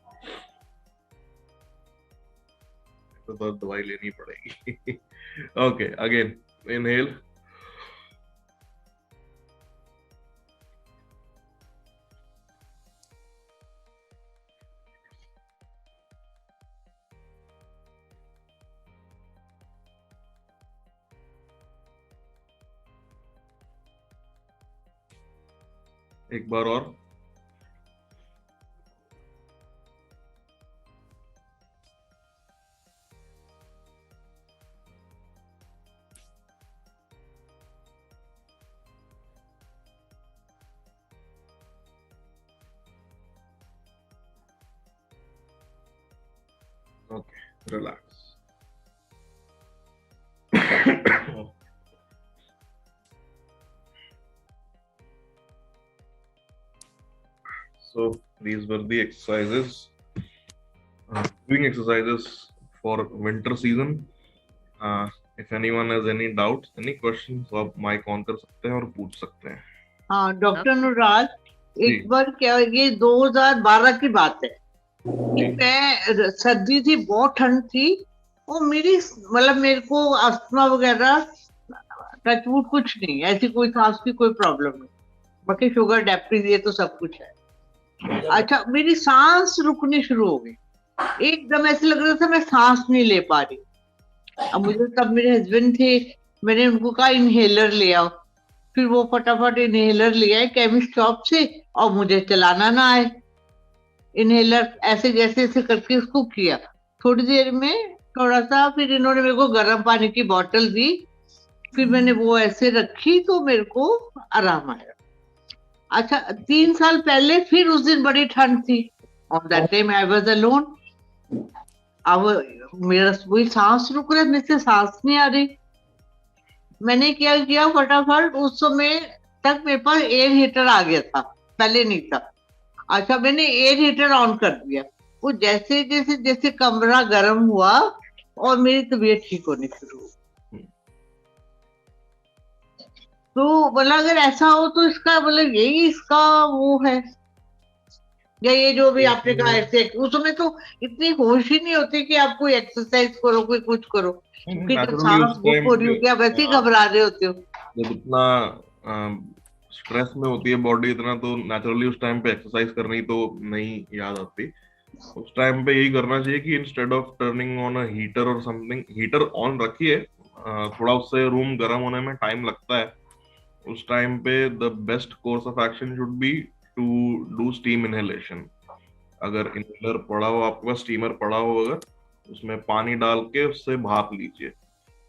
A: तो दवाई लेनी पड़ेगी। ओके, अगेन इनहेल, एक बार और, okay, relax. So these were the exercises, doing exercises for winter season. If anyone has any doubts, any questions, तो आप माइक ऑन कर सकते हैं और पूछ सकते हैं।
D: हाँ डॉक्टर अनुराग,
A: जी।
D: एक बार क्या, ये 2012 की बात है कि मैं, सर्दी थी, बहुत ठंड थी, और मेरी मतलब मेरे को अस्थमा वगैरह टचवुड कुछ नहीं, ऐसी कोई सांस की कोई प्रॉब्लम नहीं, बाकी शुगर डायबिटीज ये तो सब कुछ है। अच्छा, मेरी सांस रुकनी शुरू हो गई, एकदम ऐसे लग रहा था मैं सांस नहीं ले पा रही। अब मुझे, तब मेरे हस्बैंड थे, मैंने उनको कहा इनहेलर ले आओ, फिर वो फटाफट इनहेलर ले आए केमिस्ट शॉप से, और मुझे चलाना ना आए इनहेलर, ऐसे जैसे ऐसे करके उसको किया, थोड़ी देर में थोड़ा सा, फिर इन्होंने मेरे को गर्म पानी की बोतल दी, फिर मैंने वो ऐसे रखी तो मेरे को आराम आया। अच्छा, 3 साल पहले फिर उस दिन बड़ी ठंड थी, on that time I was alone. अब मेरा वही सांस रुक रहा है, मेरे से सांस नहीं आ रही। मैंने क्या किया, फटाफट, उस समय तक मेरे पास एयर हीटर आ गया था, पहले नहीं था। अच्छा, मैंने एयर हीटर ऑन कर दिया, वो जैसे जैसे जैसे कमरा गर्म हुआ और मेरी तबीयत ठीक होनी शुरू हुई। तो बोला अगर ऐसा हो तो इसका मतलब यही इसका वो है, या ये जो भी आपने कहा ऐसे, उस समय तो इतनी होश ही नहीं होती कि आप कोई एक्सरसाइज करो, कोई कुछ करो, क्योंकि जब सांस बुक हो रही हो, क्या वैसे ही घबरा रहे होते हो।
A: जब इतना स्ट्रेस में होती है बॉडी इतना, तो नेचुरली उस टाइम पे एक्सरसाइज करनी तो नहीं याद आती। उस टाइम पे यही करना चाहिए कि instead of turning on a heater और समथिंग, हीटर ऑन रखिए, थोड़ा उससे रूम गर्म होने में टाइम लगता है। उस टाइम पे the best course of action should be to do steam inhalation. अगर इनहेलर पड़ा हो आपके पास, स्टीमर पड़ा हो, अगर उसमें पानी डाल के उससे भाप लीजिए।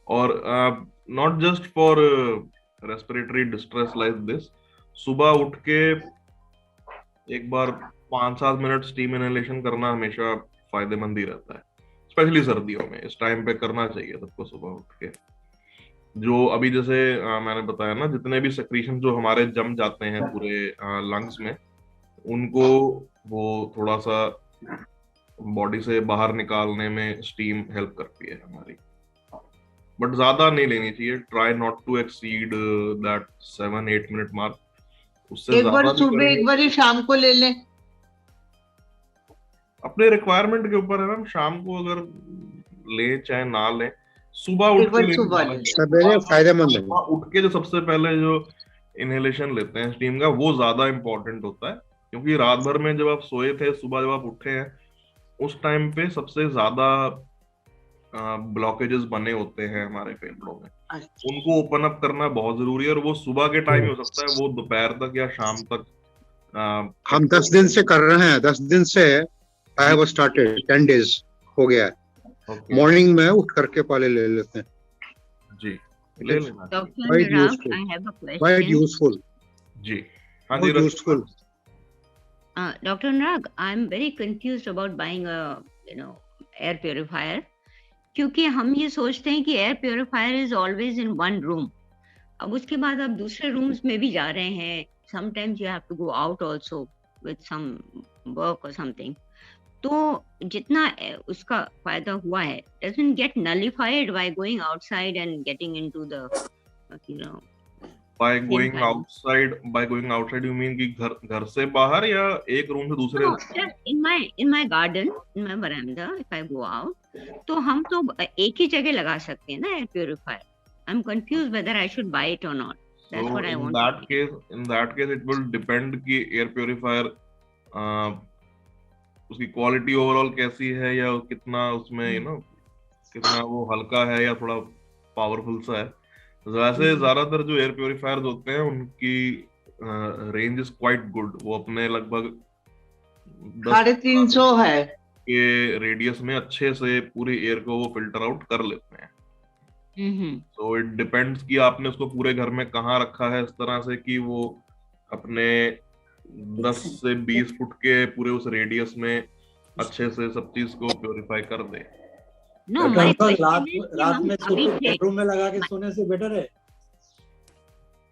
A: और not just for respiratory distress like this, सुबह उठ के एक बार 5-7 मिनट स्टीम इनहेलेशन करना हमेशा फायदेमंद ही रहता है, स्पेशली सर्दियों में। इस टाइम पे करना चाहिए सबको सुबह उठ के। जो अभी जैसे मैंने बताया ना, जितने भी सेक्रीशन जो हमारे जम जाते हैं पूरे लंग्स में, उनको वो थोड़ा सा बॉडी से बाहर निकालने में स्टीम हेल्प करती है हमारी। बट ज्यादा नहीं लेनी चाहिए. Try not to exceed that 7-8 minute mark. उससे
D: एक बार
A: ज्यादा भी
D: सुबह
A: करेंगे
D: एक बार ही शाम को ले लें.
A: अपने रिक्वायरमेंट के ऊपर है मैम. शाम को अगर ले चाहे ना ले, सुबह उठ
D: एक
A: के
D: बार
A: लेना
D: सुबह
A: ज्यादा
D: ले.
A: है.
E: सवेरे फायदेमंद है.
A: सुबह उठ के जो सबसे पहले जो इनहेलेशन लेते हैं स्टीम का, वो ज्यादा इंपॉर्टेंट होता है. क्योंकि रात भर में जब आप सोए थे, सुबह जब आप उठे हैं, उस टाइम पे सबसे ज्यादा ब्लॉकेजेस बने होते हैं हमारे फेफड़ों में.
D: अच्छा.
A: उनको ओपन अप करना बहुत जरूरी है. और वो सुबह के टाइम हो सकता है, वो दोपहर तक या शाम तक.
E: हम 10 दिन से कर रहे हैं. 10 दिन से आई हैव स्टार्टेड. 10 डेज हो गया है.
A: ओके
E: मॉर्निंग में उठ करके पहले ले लेते हैं.
A: जी, ले लेना.
F: Dr.
E: Quite
F: Anurag,
E: useful.
F: I have a
E: quite
F: question.
E: Useful.
A: जी हाँ जी,
E: बहुत useful.
F: Dr. Anurag, I'm very confused about buying a air purifier. क्योंकि हम ये सोचते हैं कि air purifier is always in one room. अब उसके बाद आप दूसरे rooms में भी जा रहे हैं. Sometimes you have to go out also with some work or something. तो जितना उसका फायदा हुआ है doesn't get nullified by going outside and getting into the
A: by going
F: environment.
A: outside you mean कि घर से बाहर या एक रूम से दूसरे
F: No,
A: room?
F: sir, in my garden, in my veranda, if I go out, तो हम तो एक ही जगह लगा सकते हैं ना air purifier. I'm confused whether I should buy it or not. That's
A: So
F: what I
A: in
F: want.
A: that case it will depend कि एयर प्योरीफायर उसकी क्वालिटी ओवरऑल कैसी है, या कितना उसमें कितना वो हल्का है या थोड़ा पावरफुल सा है. वैसे ज्यादातर जो एयर प्योरीफायर्स होते हैं उनकी रेंज इज क्वाइट गुड. वो अपने लगभग
D: 350 है
A: के रेडियस में अच्छे से पूरे एयर को वो फिल्टर आउट कर लेते हैं. तो इट डिपेंड्स कि आपने उसको पूरे घर में कहाँ रखा है, इस तरह से कि वो अपने 10 से 20 फुट के पूरे उस रेडियस में अच्छे से सब चीज को प्योरीफाई कर दे.
F: No, my question
G: रात
F: is कि
G: रात
F: हम
G: में
F: अभी थे,
G: बेडरूम में लगा के सोने से बेटर है.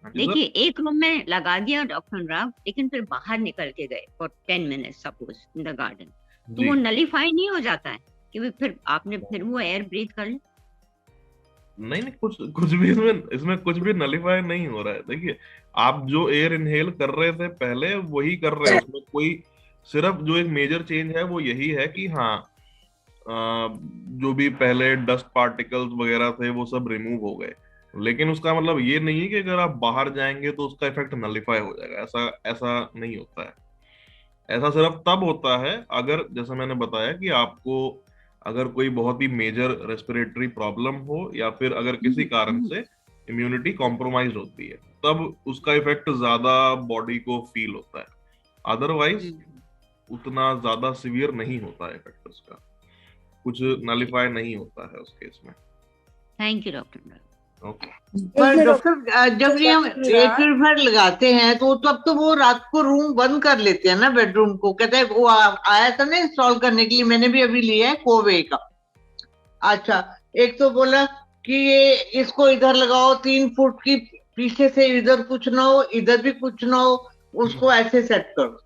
F: देखिए एक रूम में लगा दिया डॉक्टर अनुराग, लेकिन फिर बाहर निकल के गए for 10 minutes suppose in the garden, तो वो नलीफाई नहीं हो जाता है कि फिर आपने फिर वो एयर ब्रीथ कर ले?
A: नहीं, कुछ भी इसमें कुछ भी नलीफाई नहीं हो रहा है. देखिए, आप जो एयर इनहेल कर रहे थे पहले, वही कर रहे हैं. उसमें कोई सिर्फ जो एक मेजर चेंज है वो यही है कि हाँ, जो भी पहले डस्ट पार्टिकल्स वगैरह थे वो सब रिमूव हो गए. लेकिन उसका मतलब ये नहीं है कि अगर आप बाहर जाएंगे तो उसका इफेक्ट नलीफाई हो जाएगा. ऐसा नहीं होता है. ऐसा सिर्फ तब होता है अगर, जैसा मैंने बताया, कि आपको अगर कोई बहुत ही मेजर रेस्पिरेटरी प्रॉब्लम हो, या फिर अगर किसी कारण से इम्यूनिटी कॉम्प्रोमाइज होती है, तब उसका इफेक्ट ज्यादा बॉडी को फील होता है. अदरवाइज उतना ज्यादा सिवियर नहीं होता है इफेक्ट उसका. कुछ नलीफाई नहीं होता है उस केस में.
F: Thank you doctor.
A: ओके.
D: पर डॉक्टर जब ये हम एयर प्यूरिफायर लगाते हैं तो तब तो वो रात को रूम बंद कर लेते हैं ना, बेडरूम को. कहते हैं वो आया था ना इंस्टॉल करने के लिए, मैंने भी अभी लिया है कोवे का. अच्छा, एक तो बोला कि ये इसको इधर लगाओ 3 फुट की, पीछे से इधर कुछ ना हो, इधर भी कुछ ना हो, उसको ऐसे सेट करो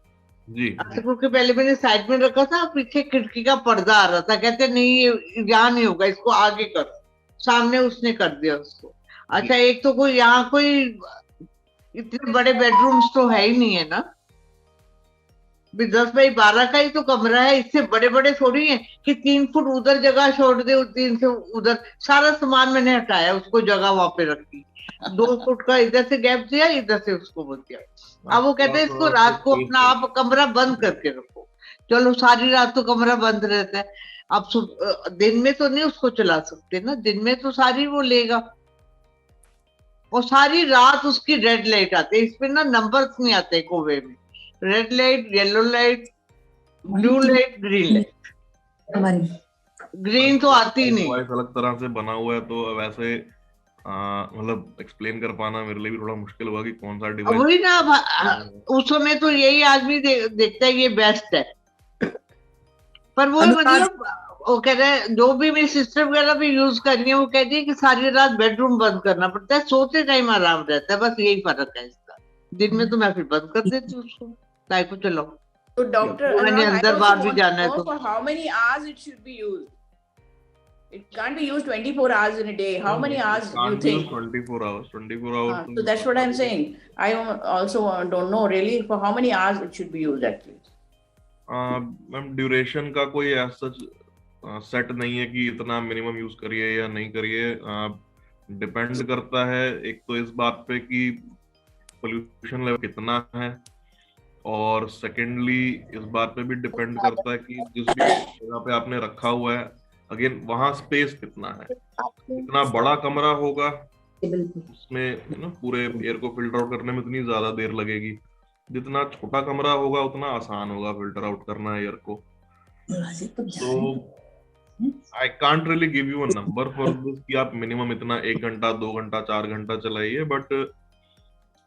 A: जी.
D: क्योंकि पहले मैंने साइड में रखा था, पीछे खिड़की का पर्दा आ रहा था. कहते नहीं, ये यहाँ नहीं होगा, इसको आगे करो. सामने उसने कर दिया उसको. अच्छा, एक तो कोई यहाँ कोई इतने बड़े बेडरूम्स तो है ही नहीं है ना, 10 बाई 12 का ही तो कमरा है. इससे बड़े बड़े थोड़ी है कि 3 फुट उधर जगह छोड़ दे, 3 से उधर. सारा सामान मैंने हटाया, उसको जगह वहां पे रखी. 2 फुट का इधर से गैप दिया, इधर से उसको बोल दिया. अब वो कहते हैं इसको रात को अपना आप कमरा बंद करके रखो. चलो, सारी रात तो कमरा बंद रहता है. अब दिन में तो नहीं उसको चला सकते ना, दिन में तो सारी वो लेगा. और सारी रात उसकी रेड लाइट आती है. इसमें ना नंबर्स नहीं आते कोवे में. Red light, yellow light, blue light, green light. Green तो आती नहीं.
A: अलग तरह से बना हुआ है, तो वैसे मतलब एक्सप्लेन कर पाना मेरे लिए भी थोड़ा मुश्किल होगा कि कौन सा डिवाइस.
D: वही ना, उस समय तो यही आदमी देखता है ये बेस्ट है. पर वो मतलब वो कह रहे हैं, जो भी मेरी सिस्टर वगैरह भी यूज कर रही है, वो कहती है कि सारी रात बेडरूम बंद करना पड़ता है, सोते टाइम आराम रहता है. बस यही फर्क है इसका. दिन में तो मैं फिर बंद कर देती हूँ उसको, लाइट को चलाओ.
H: तो डॉक्टर
D: मैंने अंदर बाहर भी जाना है तो
H: for how many hours it should be used? It can't be used 24 hours in a day. How many hours do you
A: Can't be used
H: think?
A: 24 hours. 24 hours.
H: So that's what I'm saying. I also don't know really for how many hours it should be used actually.
A: Ma'am duration का कोई ऐसा set नहीं है कि इतना minimum use करिए या नहीं करिए. डिपेंड करता है एक तो इस बात पे कि पोल्यूशन लेवल कितना है, और सेकेंडली इस बात पे भी डिपेंड करता है कि जिस भी जगह पे आपने रखा हुआ है, अगेन वहां स्पेस कितना है. इतना बड़ा कमरा होगा उसमें ना पूरे एयर को फिल्टर आउट करने में इतनी ज्यादा देर लगेगी. जितना छोटा कमरा होगा उतना आसान होगा फिल्टर आउट करना एयर को. तो I can't really give you a number for this कि आप मिनिमम इतना 1 घंटा 2 घंटा 4 घंटा चलाइए, बट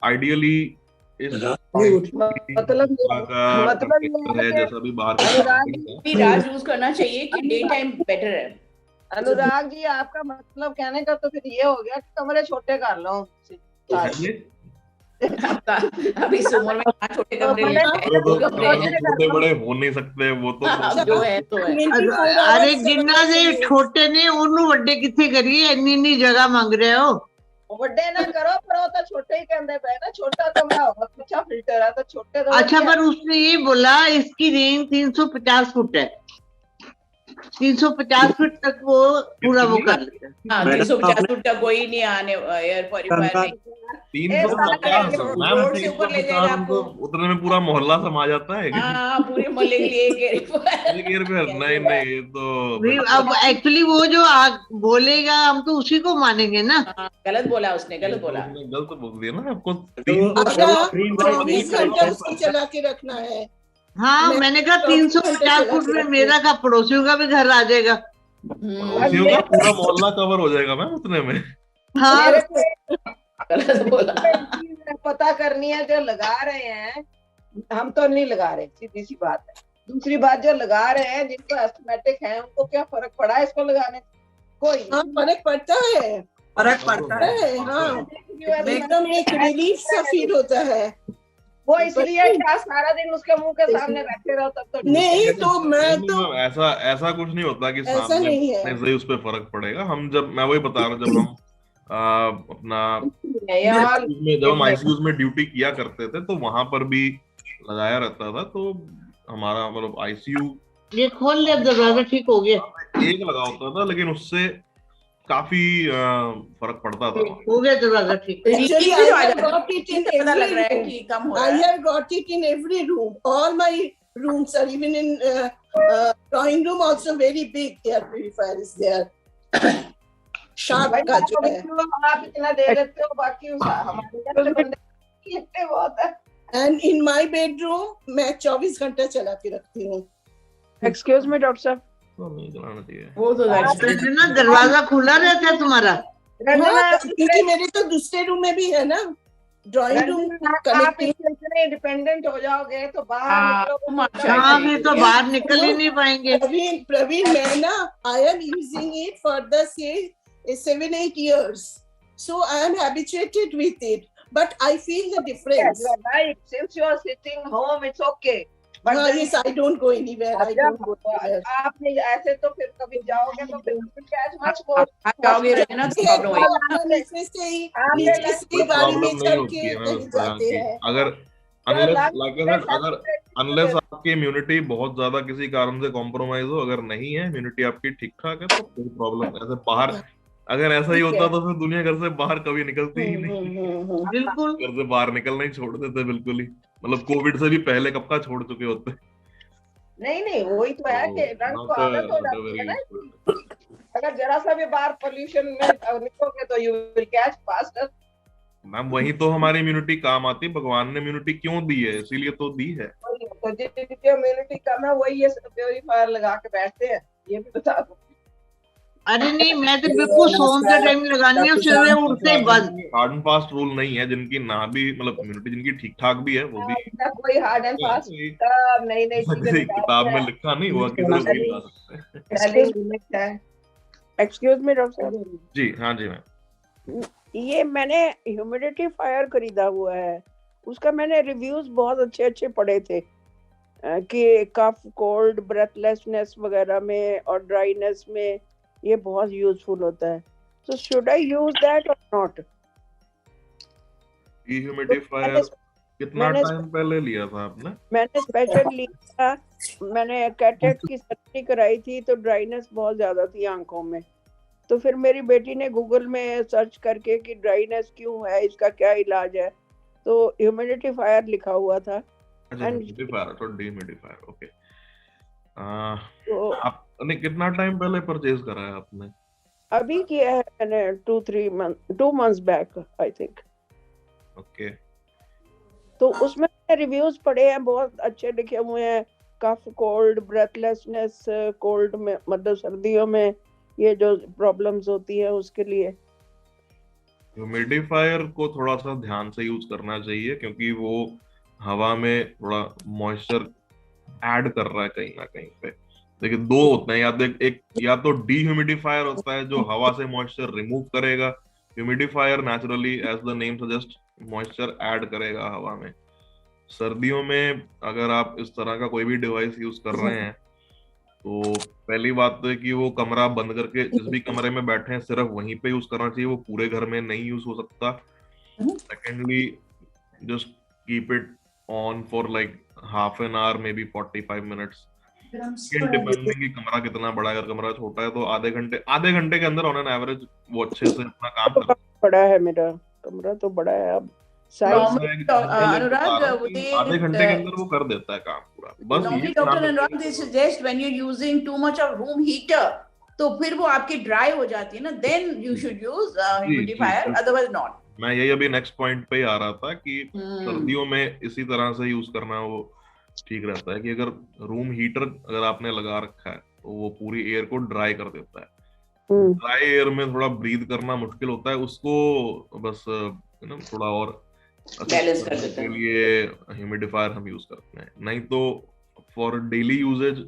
A: आइडियली इस
I: मतलब
A: है जैसा भी बाहर
H: भी रात यूज करना चाहिए कि डे टाइम बेटर है.
I: अनुराग जी, आपका मतलब कहने का तो फिर ये हो गया कि कमरे छोटे कर लो.
H: अभी इस उम्र में कहाँ छोटे कमरे लेते हैं?
A: छोटे बड़े हो नहीं सकते वो तो
H: जो है तो है.
D: अरे जिन्ना से छोटे ने उन्होंने बड़े किथे करिए, इन्नी जगह मांग रहे हो.
I: बड़े ना करो, पर वो तो छोटे ही कहते पे ना. छोटा कमरा होगा, अच्छा फिल्टर है तो छोटे तो.
D: अच्छा, पर उसने ये बोला इसकी रेंज 350 फुट है. 350 फुट तक वो पूरा वो कर लेते हैं.
H: हाँ, 350 फुट तक कोई नहीं आने एयर प्योरीफायर नहीं.
A: 350
H: रोड से ऊपर ले जाएगा आपको.
A: उतने में पूरा मोहल्ला समा जाता है.
H: हाँ, पूरे मोहल्ले के लिए एक
A: एयर पे नहीं ये तो
D: अब एक्चुअली वो जो बोलेगा हम तो उसी को मानेंगे ना.
H: गलत बोला उसने, गलत बोला.
A: गलत बोल दिया ना आपको.
C: 24 घंटा उसको चला के रखना है.
D: हाँ, मैंने कहा 350 फुट में मेरा का पड़ोसियों का भी घर आ जाएगा.
A: पड़ोसियों का पूरा मोहल्ला कवर हो जाएगा मैम उतने में.
D: हाँ,
H: गलत बोला.
I: पता करनी है जो लगा रहे हैं, हम तो नहीं लगा रहे, सीधी सी बात है. दूसरी बात, जो लगा रहे हैं जिनको एस्थमेटिक है उनको क्या फर्क पड़ा है इसको लगाने? कोई
C: फर्क पड़ता है.
I: फर्क पड़ता है.
C: हाँ, एकदम एक रिलीफ सा फील होता है.
I: वो इसलिए क्या सारा दिन उसके मुंह के सामने बैठे रहो तब तो
C: नहीं. तो मैं तो
A: ऐसा कुछ नहीं होता कि
C: ऐसा नहीं है.
A: सामने से उस पर फर्क पड़ेगा. हम जब मैं वही बता रहा हूँ, जब हम अपना जब हम आईसीयू में ड्यूटी किया करते थे तो वहां पर भी लगाया रहता था. तो हमारा मतलब आईसीयू
D: ये खोल ले, दरवाजा ठीक हो गया.
A: एक लगा होता था लेकिन उससे काफी फर्क पड़ता था.
D: हो गया दरवाजा ठीक.
C: Actually, I have got it in
H: पता लग रहा है
C: every
H: कि
C: room.
H: कम हो रहा
C: I
H: है.
C: have got it in every room. All my rooms are even in drawing room also very big air purifier is there. Sharp का जो है.
I: आप इतना दे देते हो, बाकी हमारे लगते बहुत है.
C: And in my bedroom मैं 24 घंटा चला के रखती हूँ.
I: एक्सक्यूज मी डॉक्टर साहब,
A: तो नहीं चलाना चाहिए.
H: वो तो
D: ना दरवाजा खुला रहता है तुम्हारा.
C: हाँ, क्योंकि मेरे तो दूसरे रूम में भी है ना ड्राइंग रूम
I: आप इतने इंडिपेंडेंट हो जाओगे तो बाहर
D: हाँ, फिर तो बाहर निकल ही नहीं पाएंगे.
C: प्रवीण मैं ना I am using it for the से 7-8 years, so I am habituated with it, but I feel the difference.
I: Right, since you are sitting home it's okay, but
C: yes, I don't go anywhere. I don't go anywhere.
I: आप नहीं ऐसे तो फिर कभी जाओगे तो फिर कैश मच को
H: जाओगे रहना तो प्रॉब्लम होगी.
C: नीचे से ही गाड़ी में चढ़ के कहीं जाते हैं.
A: अगर अनलेस आपकी इम्यूनिटी बहुत ज्यादा किसी कारण से कॉम्प्रोमाइज हो, अगर नहीं है इम्यूनिटी आपकी ठीक ठाक है तो कोई प्रॉब्लम. ऐसे बाहर अगर ऐसा ही होता तो फिर दुनिया घर से बाहर कभी निकलती ही नहीं.
D: बिल्कुल
A: घर से बाहर निकलना ही छोड़ देते बिल्कुल ही. मतलब कोविड से भी पहले कब का छोड़ चुके होते.
I: नहीं वही तो है कि लंग्स को आदत हो जाती है ना. अगर जरा सा भी बाहर पोल्यूशन में निकलोगे तो you will catch faster.
A: Ma'am वही तो हमारी इम्यूनिटी काम आती है. भगवान ने इम्यूनिटी क्यों दी है? इसीलिए तो दी है.
I: तो जिनकी इम्यूनिटी कम है वही ये प्योरीफायर लगा के बैठते हैं, ये भी बता दो.
D: अरे नहीं, मैं तो बिल्कुल सोने का टाइम लगानी है, सुबह उठते ही बस.
A: हार्ड एंड फास्ट रूल नहीं है. जिनकी ना भी मतलब इम्यूनिटी जिनकी ठीक ठाक भी है वो भी
I: कोई हार्ड एंड फास्ट नहीं
A: किताब में लिखा नहीं हुआ किसी भी लगा सकते हैं.
J: एक्सक्यूज मी डॉक्टर साहब.
A: जी हाँ जी मैम.
J: ये मैंने ह्यूमिडिटी फायर खरीदा हुआ है, उसका मैंने रिव्यूज बहुत अच्छे पढ़े थे कि कफ कोल्ड ब्रेथलेसनेस वगैरह में और ड्राइनेस में ये बहुत यूजफुल होता है. So should I use that or not?
A: Dehumidifier कितना
J: मैंने
A: टाइम पहले लिया था आपने?
J: मैंने स्पेशल लिया था. मैंने कैटरेक्ट की सर्जरी कराई थी तो ड्राइनेस बहुत ज्यादा थी आंखों में. तो फिर मेरी बेटी ने गूगल में सर्च करके कि ड्राइनेस क्यों है, इसका क्या इलाज है, तो ह्यूमिडिफायर लिखा हुआ था.
A: अच्छा, ह्यूमिडिफायर तो डिह्यूमिडिफायर, ओके.
J: तो
A: आपने कितना टाइम पहले परचेज करा है आपने?
J: अभी किया है मैंने 2 months back I think.
A: Okay.
J: तो उसमें रिव्यूज पढ़े हैं, बहुत अच्छे लिखे हुए हैं. कफ, कोल्ड, ब्रेथलेसनेस, कोल्ड में मतलब सर्दियों में ये जो प्रॉब्लम्स होती है उसके लिए.
A: ह्यूमिडिफायर को थोड़ा सा ध्यान से यूज करना चाहिए क्योंकि वो हवा में थोड़ा मॉइस्चर ऐड कर रहा है कहीं ना कहीं पे. देखिए, दो होते हैं, या तो डीह्यूमिडिफायर होता है जो हवा से मॉइस्चर रिमूव करेगा. Humidifier naturally, as the name suggest, moisture add करेगा हवा में. सर्दियों में अगर आप इस तरह का कोई भी डिवाइस यूज कर रहे हैं तो पहली बात तो है कि वो कमरा बंद करके जिस भी कमरे में बैठे हैं सिर्फ वहीं पे यूज करना चाहिए, वो पूरे घर में नहीं यूज हो सकता. Secondly, just keep it on for like half an hour, may be 45 minutes. Depending कि कमरा कितना बड़ा है. अगर कमरा छोटा है तो आधे घंटे के अंदर ऑन एन एवरेज वो अच्छे से अपना काम करता है.
J: बड़ा है मेरा कमरा, तो बड़ा है. अब
H: अनुराग,
A: आधे घंटे के अंदर वो कर देता है काम पूरा. बस
H: normally Dr. Anurag, they suggest when you're using too much of room heater, तो फिर वो आपकी ड्राई हो जाती है ना, then you should use humidifier, otherwise not.
A: मैं यही अभी नेक्स्ट पॉइंट पे ही आ रहा था कि सर्दियों में इसी तरह से यूज करना वो ठीक रहता है कि अगर रूम हीटर अगर आपने लगा रखा है तो वो पूरी एयर को ड्राई कर देता है. ड्राई एयर में थोड़ा ब्रीथ करना मुश्किल होता है, उसको बस थोड़ा और
H: बैलेंस कर देता
A: के लिए ह्यूमिडिफायर हम यूज करते हैं. नहीं तो फॉर डेली यूजेज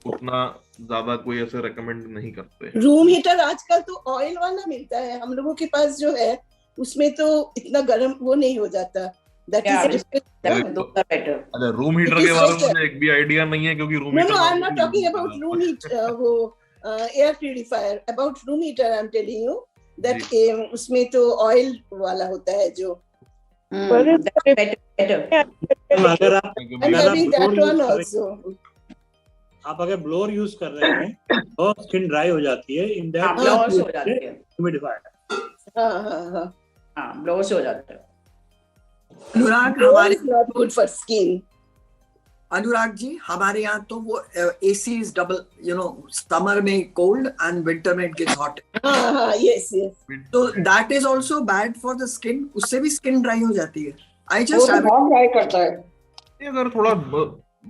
A: उतना ज्यादा कोई ऐसे रेकमेंड नहीं करते.
C: रूम हीटर आजकल तो ऑयल वाला मिलता है, हम लोगों के पास जो है उसमें तो इतना गर्म वो नहीं हो जाता. That is
H: better.
A: अच्छा, रूम हीटर के बारे में मुझे एक भी आइडिया नहीं है क्योंकि room heater,
C: no, I am not talking about room heater, वो air purifier. About room heater I am telling you that उसमें तो ऑयल वाला होता है जो.
G: अगर
C: आप
G: अगर ब्लोअर यूज कर रहे हैं तो स्किन ड्राई हो जाती है. इन दैट
H: ब्लोअर से हो जाती है
G: ह्यूमिडिफायर.
H: हाँ, ब्लोअर से हो जाता है.
K: अनुराग, हमारे
C: not good for skin.
K: Anurag ji, हमारे यहाँ तो वो AC is double, समर में कोल्ड एंड विंटर में it gets hot.
C: Yes yes.
K: तो that is also bad for the skin. उससे भी स्किन ड्राई हो जाती है. आई जस्ट
J: ड्राई करता है.
A: अगर थोड़ा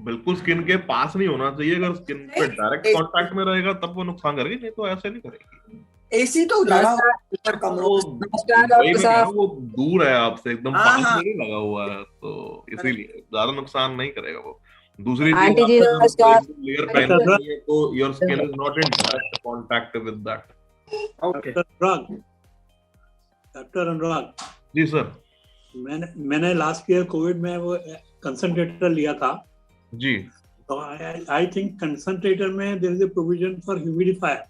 A: बिल्कुल स्किन के पास नहीं होना चाहिए, अगर स्किन पे डायरेक्ट कांटेक्ट में रहेगा तब वो नुकसान करेगी, नहीं तो ऐसे नहीं करेगी.
K: AC तो लगा हुआ है कमरों में,
A: वो दूर है आपसे, एकदम पास में नहीं लगा हुआ है, तो इसीलिए ज्यादा नुकसान नहीं करेगा वो. दूसरी चीज, लेयर पहननी है तो your skin is not in direct contact with that.
G: Okay. Doctor Anurag
A: ji sir.
G: मैंने लास्ट ईयर कोविड में वो कंसंट्रेटर लिया था
A: जी.
G: तो आई थिंक कंसंट्रेटर में there is a provision for humidifier.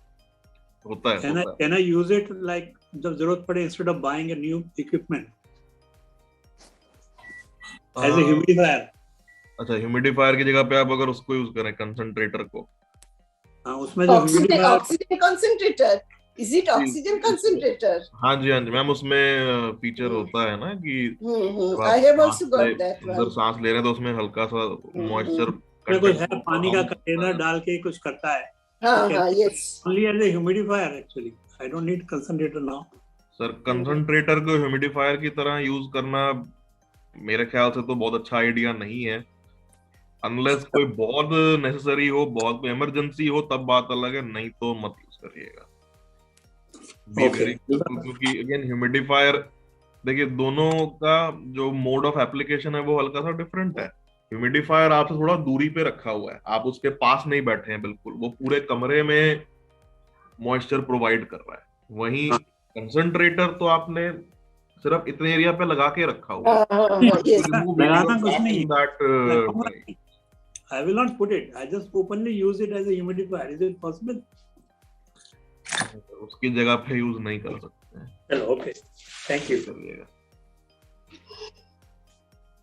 A: होता है.
G: Can I use it like जब जरूरत पड़े instead of buying a new equipment as a humidifier?
A: अच्छा, ह्यूमिडिफायर की जगह पे आप अगर उसको यूज करें, कंसंट्रेटर को.
G: हाँ, उसमें जो
C: oxygen concentrator, is it oxygen concentrator?
A: हाँ जी मैम, उसमें फीचर होता है ना कि
C: I have also got that one.
A: अगर सांस ले रहे हैं तो उसमें हल्का सा मॉइस्चर
G: कोई है, पानी का कंटेनर डाल के कुछ करता है.
C: yes.
G: Only as a humidifier actually. I don't need concentrator now.
A: Sir, concentrator को ह्यूमिडिफायर की तरह यूज करना मेरे ख्याल से तो बहुत अच्छा आइडिया नहीं है. अनलेस कोई बहुत नेसेसरी हो, बहुत इमरजेंसी हो, तब बात अलग है, नहीं तो मत यूज करिएगा. क्योंकि अगेन ह्यूमिडिफायर, देखिए दोनों का जो मोड ऑफ एप्लीकेशन है वो हल्का सा डिफरेंट है. ह्यूमिडिफायर आपसे थोड़ा दूरी पे रखा हुआ है, आप उसके पास नहीं बैठे हैं बिल्कुल, वो पूरे कमरे में मॉइस्चर प्रोवाइड कर रहा है. वहीं कंसंट्रेटर तो आपने सिर्फ इतने एरिया पे लगा के रखा हुआ है.
G: लगाना कुछ नहीं. I will not put it. I just openly use it as a humidifier. Is it possible?
A: उसकी जगह पे यूज नहीं कर सकते हैं।
G: चलो ओके, थैंक यू।
A: चलिएगा,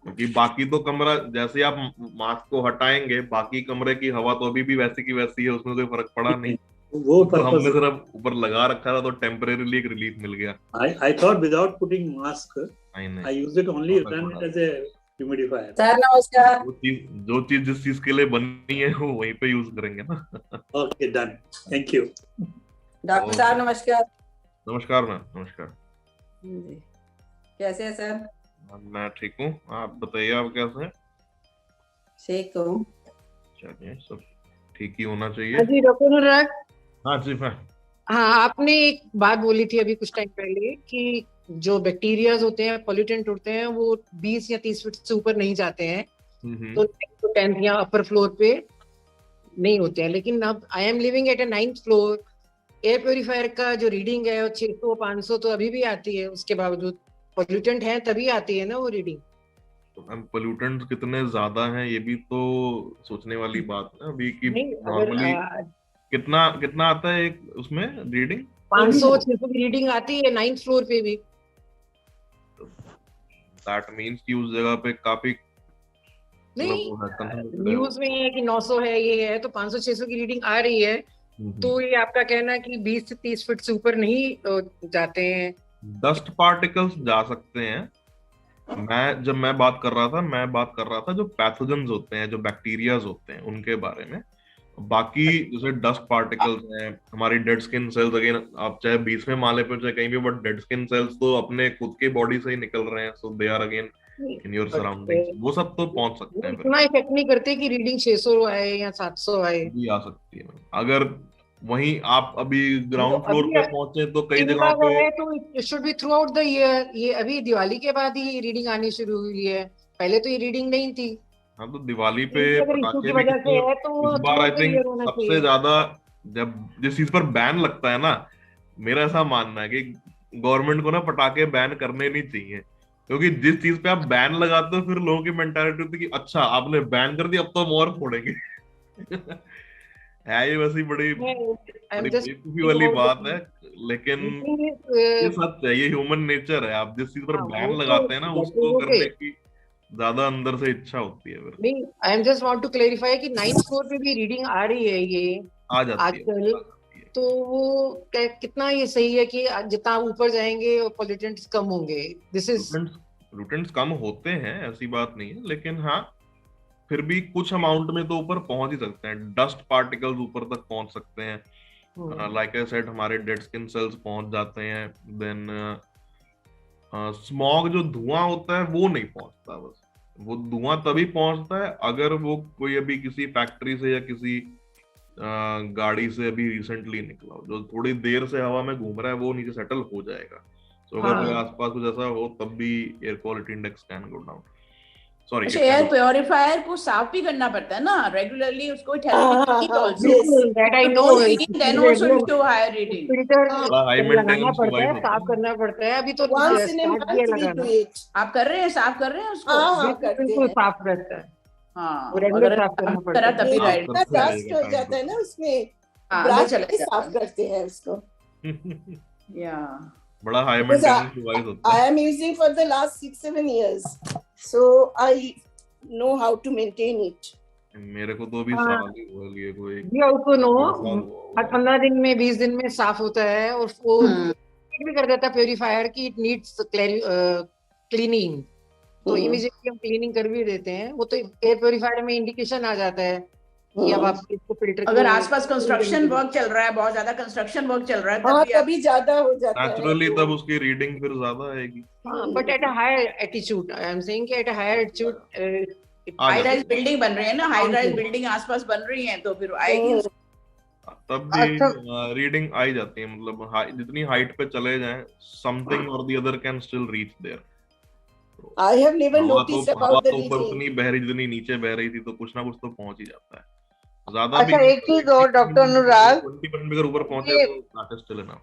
A: क्योंकि बाकी तो कमरा जैसे आप मास्क को हटाएंगे, बाकी कमरे की हवा तो अभी भी वैसी की वैसी है, उसमें कोई फर्क पड़ा नहीं।
G: वो
A: तो हमने
G: पर्पस
A: सिर्फ ऊपर लगा रखा था तो टेम्परेरीली एक रिलीफ मिल गया।
G: I thought without putting mask,
A: नहीं
G: I use it only
A: फर्क
G: run
A: पड़ा।
G: it as a humidifier.
I: Sir नमस्कार।
A: जो चीज जिस चीज के लिए बनी है वो वहीं पे यूज करेंगे ना।
G: Okay, done. Thank you.
I: Doctor साहब नमस्कार।
A: नमस्कार मैम, नमस्कार।
I: जी, कैसे हैं सर?
A: मैं ठीक हूँ, आप बताइए आप कैसे हैं?
I: ठीक हूँ।
A: चलिए, सब ठीक ही होना चाहिए।
L: हाँ जी डॉक्टर अनुराग।
A: हाँ जी मैम।
L: हाँ, आपने एक बात बोली थी अभी कुछ टाइम पहले कि जो बैक्टीरियाज होते हैं, पॉल्यूटेंट होते हैं, वो 20 या 30 फीट से ऊपर नहीं जाते हैं, तो 10th या अपर फ्लोर पे नहीं होते हैं। लेकिन अब I am living at a 9th floor, air purifier का जो रीडिंग है वो 600 500 तो अभी भी आती है, उसके बावजूद पॉल्यूटेंट है तभी आती है ना वो रीडिंग।
A: तो मैम पोल्यूटेंट्स कितने ज्यादा हैं ये भी तो सोचने वाली बात है अभी कि
L: नहीं,
A: नॉर्मली कितना कितना आता है एक उसमें रीडिंग?
L: 500-600 की रीडिंग आती है 9th फ्लोर पे भी।
A: दैट मींस कि उस जगह पे काफी
L: नहीं,
A: मतलब
L: न्यूज में है कि 900 है, ये है, तो 500-600 की रीडिंग आ रही है। तो ये आपका कहना है कि 20 से 30 फीट से ऊपर नहीं जाते हैं।
A: डस्ट पार्टिकल्स जा सकते हैं। जब मैं बात कर रहा था जो पैथोजेंस होते हैं, जो बैक्टीरियाज होते हैं उनके बारे में। बाकी जैसे डस्ट पार्टिकल्स हैं, हमारी डेड स्किन सेल्स, अगेन आप चाहे 20वें माले पे चाहे कहीं भी, बट डेड स्किन सेल्स तो अपने खुद के बॉडी से ही निकल रहे हैं, so they are again in your surroundings, वो सब तो पहुंच सकते हैं।
L: इतना इफेक्ट नहीं करते कि रीडिंग 600 आए या 700 आए।
A: भी आ सकती है अगर वहीं आप अभी ग्राउंड फ्लोर पे पहुंचे तो कई जगहों पे
L: तो it should be through out the year. ये अभी दिवाली के बाद ही रीडिंग आनी शुरू हुई है, पहले तो ये रीडिंग नहीं थी।
A: हाँ, तो दिवाली पे पटाखे भी
L: तो
A: इस बार आई थिंक सबसे ज्यादा, जब जिस चीज पर बैन लगता है ना, मेरा ऐसा मानना है कि गवर्नमेंट को ना पटाखे बैन करने नहीं चाहिए, क्योंकि जिस चीज पे आप बैन लगाते हो फिर लोगों की मेंटालिटी होती है कि अच्छा आपने बैन कर दिया अब तो हम और फोड़ेंगे। है ये वैसी बड़ी बेवकूफी वाली बात है, लेकिन ये सच है, ये ह्यूमन नेचर है। आप जिस चीज पर बैन लगाते हैं ना उसको करने की ज्यादा अंदर से इच्छा होती है।
L: नहीं, I am just want to clarify कि 9th फ्लोर पे भी रीडिंग आ रही है ये
A: आ जाती है।
L: तो वो कितना ये सही है कि जितना ऊपर जाएंगे पॉल्यूटेंट्स कम होंगे? दिस इज
A: पोल्यूटेंट्स कम होते हैं, ऐसी बात नहीं है, लेकिन हाँ फिर भी कुछ अमाउंट में तो ऊपर पहुंच ही सकते हैं। डस्ट पार्टिकल्स ऊपर तक पहुंच सकते हैं, लाइक आई सेड हमारे डेड स्किन सेल्स पहुंच जाते हैं। देन स्मॉग जो धुआं होता है वो नहीं पहुंचता, बस वो धुआं तभी पहुंचता है अगर वो कोई अभी किसी फैक्ट्री से या किसी गाड़ी से अभी रिसेंटली निकला हो, जो थोड़ी देर से हवा में घूम रहा है वो नीचे सेटल हो जाएगा। तो अगर कोई आसपास कुछ ऐसा हो तब भी air quality index can go down. Sorry,
H: air purifier को साफ भी करना पड़ता है ना रेगुलरली, उसको that I know, then also it to higher reading,
L: filter लगाना पड़ता है, साफ करना पड़ता है। अभी तो
H: आप कर रहे हैं, साफ कर रहे हैं उसको?
L: बिल्कुल साफ रहता है।
H: हाँ,
L: रेगुलर साफ करना पड़ता है,
H: तभी राइट
C: डस्ट हो जाता है ना उसमें, ब्रश से साफ करते हैं उसको।
H: या
A: बड़ा हाई मेंटेनेंस डिवाइस होता है।
C: I am using for the last 6-7 years, so I know how to maintain it.
A: मेरे को तो भी साल ही हुआ लिए कोई।
L: ये उसको नो 15 दिन में 20 दिन में साफ होता है, और वो भी कर देता है प्योरीफायर की इट नीड्स क्लीनिंग, तो इमीडिएटली हम क्लीनिंग कर भी देते हैं। वो तो एयर प्योरीफायर में इंडिकेशन आ जाता है कि अब आप इसको फिल्टर,
H: अगर आसपास कंस्ट्रक्शन वर्क चल रहा है, बहुत ज्यादा कंस्ट्रक्शन वर्क चल रहा है,
C: तभी ज्यादा हो जाता है
A: नेचुरली, तब उसकी रीडिंग फिर ज्यादा आएगी।
L: But at a higher attitude, I am saying कि at a higher attitude,
H: high rise building बन रही है ना, हाई राइज बिल्डिंग आसपास बन रही है, तो फिर आएगी
A: तब भी रीडिंग आई जाती है। मतलब जितनी हाइट पे चले जाएं, समथिंग और the other can still reach there.
C: I have never noticed about the reading.
A: उतनी बह रही, जितनी नीचे बह रही थी, तो कुछ ना कुछ तो पहुंच ही जाता है। ज्यादा
D: अच्छा, एक चीज और डॉक्टर अनुराग,
A: 20% अगर ऊपर पहुंचे तो दैट इज स्टिल इनफ।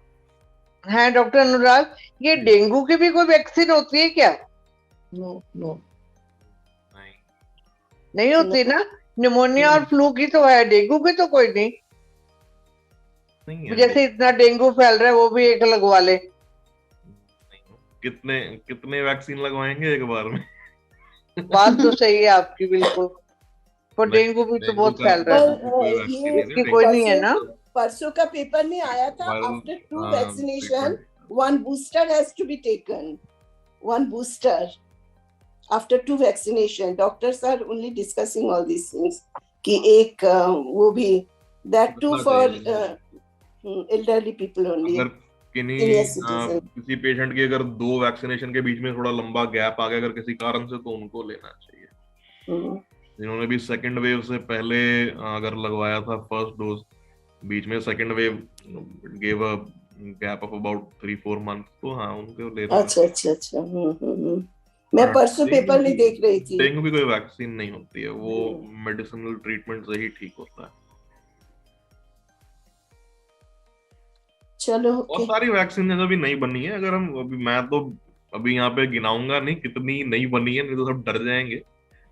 D: है डॉक्टर अनुराग, ये डेंगू की भी कोई वैक्सीन होती है क्या?
L: नो
D: नहीं होती ना। निमोनिया और फ्लू की तो है, डेंगू की तो कोई नहीं।
A: नहीं है।
D: जैसे इतना डेंगू फैल रहा है वो भी एक लगवा ले।
A: कितने कितने वैक्सीन लगवाएंगे एक बार में?
D: बात तो सही है आपकी बिल्कुल, पर डेंगू भी तो बहुत फैल रहा है। इसकी कोई नहीं है ना?
C: परसों का पेपर में आया था, after 2 vaccination 1 booster has to be taken. 1 booster after 2 vaccination. Doctors are only discussing all these things कि एक वो भी that too for elderly people only.
A: अगर किसी पेशेंट की अगर 2 वैक्सीनेशन के बीच में थोड़ा लंबा गैप आ गया अगर किसी कारण से, तो उनको लेना चाहिए। जिन्होंने भी सेकंड वेव से पहले अगर लगवाया था फर्स्ट डोज, बीच में second wave gave a gap of about 3-4 month, तो हाँ उनको लेना।
C: अच्छा। मैं परसों पेपर में देख रही थी।
A: डेंगू की कोई वैक्सीन नहीं होती है, वो मेडिसिनल ट्रीटमेंट से ही ठीक होता है।
C: चलो
A: बहुत सारी वैक्सीन अभी नहीं बनी है। अगर हम मैं तो अभी यहाँ पे गिनाऊंगा नहीं कितनी नहीं बनी है, नहीं तो सब डर जाएंगे।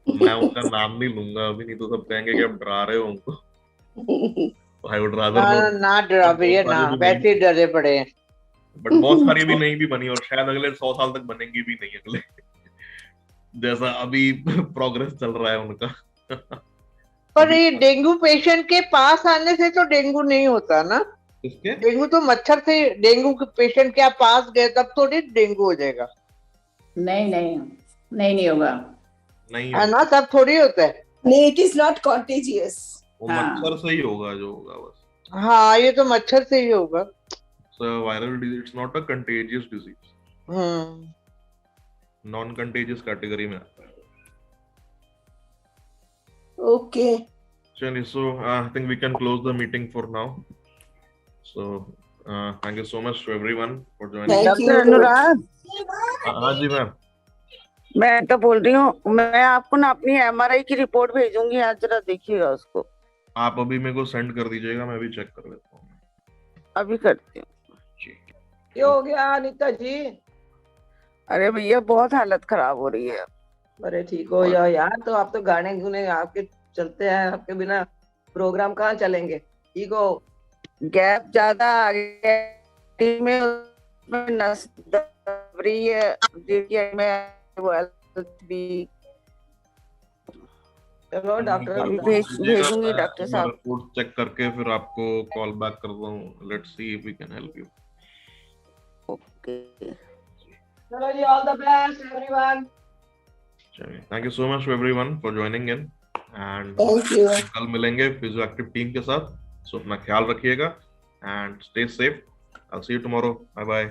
A: मैं उनका नाम नहीं लूंगा अभी, नहीं तो सब कहेंगे कि आप डरा रहे हो उनको। आई वुड रादर
D: ना डरा भैया, ना वैसे डरे पड़े हैं।
A: बट बहुत सारी अभी नहीं भी बनी और शायद अगले 100 साल तक बनेंगी भी नहीं अगले, जैसा अभी प्रोग्रेस चल रहा है उनका।
D: पर ये डेंगू पेशेंट के पास आने से तो डेंगू नहीं होता ना?
A: किसके?
D: डेंगू तो मच्छर से, डेंगू के पेशेंट के पास गए तब थोड़ी डेंगू हो जाएगा।
H: नहीं होगा,
A: नहीं
D: है ना, तब थोड़ी होता है।
C: नहीं, इट इज नॉट कॉन्टेजियस।
A: वो मच्छर से ही होगा जो होगा बस।
D: हाँ, ये तो मच्छर से ही होगा।
A: Viral disease, it's not a contagious disease. Non contagious category में आता है।
C: ओके
A: चलिए, so I think we can close the meeting for now. So, thank you so much to everyone for joining.
J: Doctor Anurag,
A: हाँ जी ma'am.
J: मैं तो बोल रही हूँ, मैं आपको ना अपनी MRI की रिपोर्ट भेजूंगी, आज जरा देखिएगा उसको।
A: आप अभी मेरे को सेंड कर दीजिएगा, मैं भी चेक कर लेता हूँ।
J: अभी करती हूँ।
I: क्या हो गया अनीता जी?
J: अरे भैया बहुत हालत खराब हो रही है।
I: अरे ठीक हो जाओ यार, तो आप तो गाने गुने आपके चलते हैं, आपके बिना प्रोग्राम कहाँ चलेंगे? ठीक हो?
J: गैप ज्यादा आ गया टीम में, उसमें नस दब रही है,
I: चलो डॉक्टर
J: भेजूंगी डॉक्टर साहब।
A: रिपोर्ट चेक करके फिर आपको कॉल बैक करता हूँ। Let's see if we can help you.
J: Okay,
I: चलो जी, ऑल द बेस्ट एवरीवन।
A: चलिए, thank you so much everyone for joining in and कल मिलेंगे फिजियो एक्टिव टीम के साथ। सो अपना ख्याल रखिएगा and stay safe. I will see you tomorrow. Bye bye.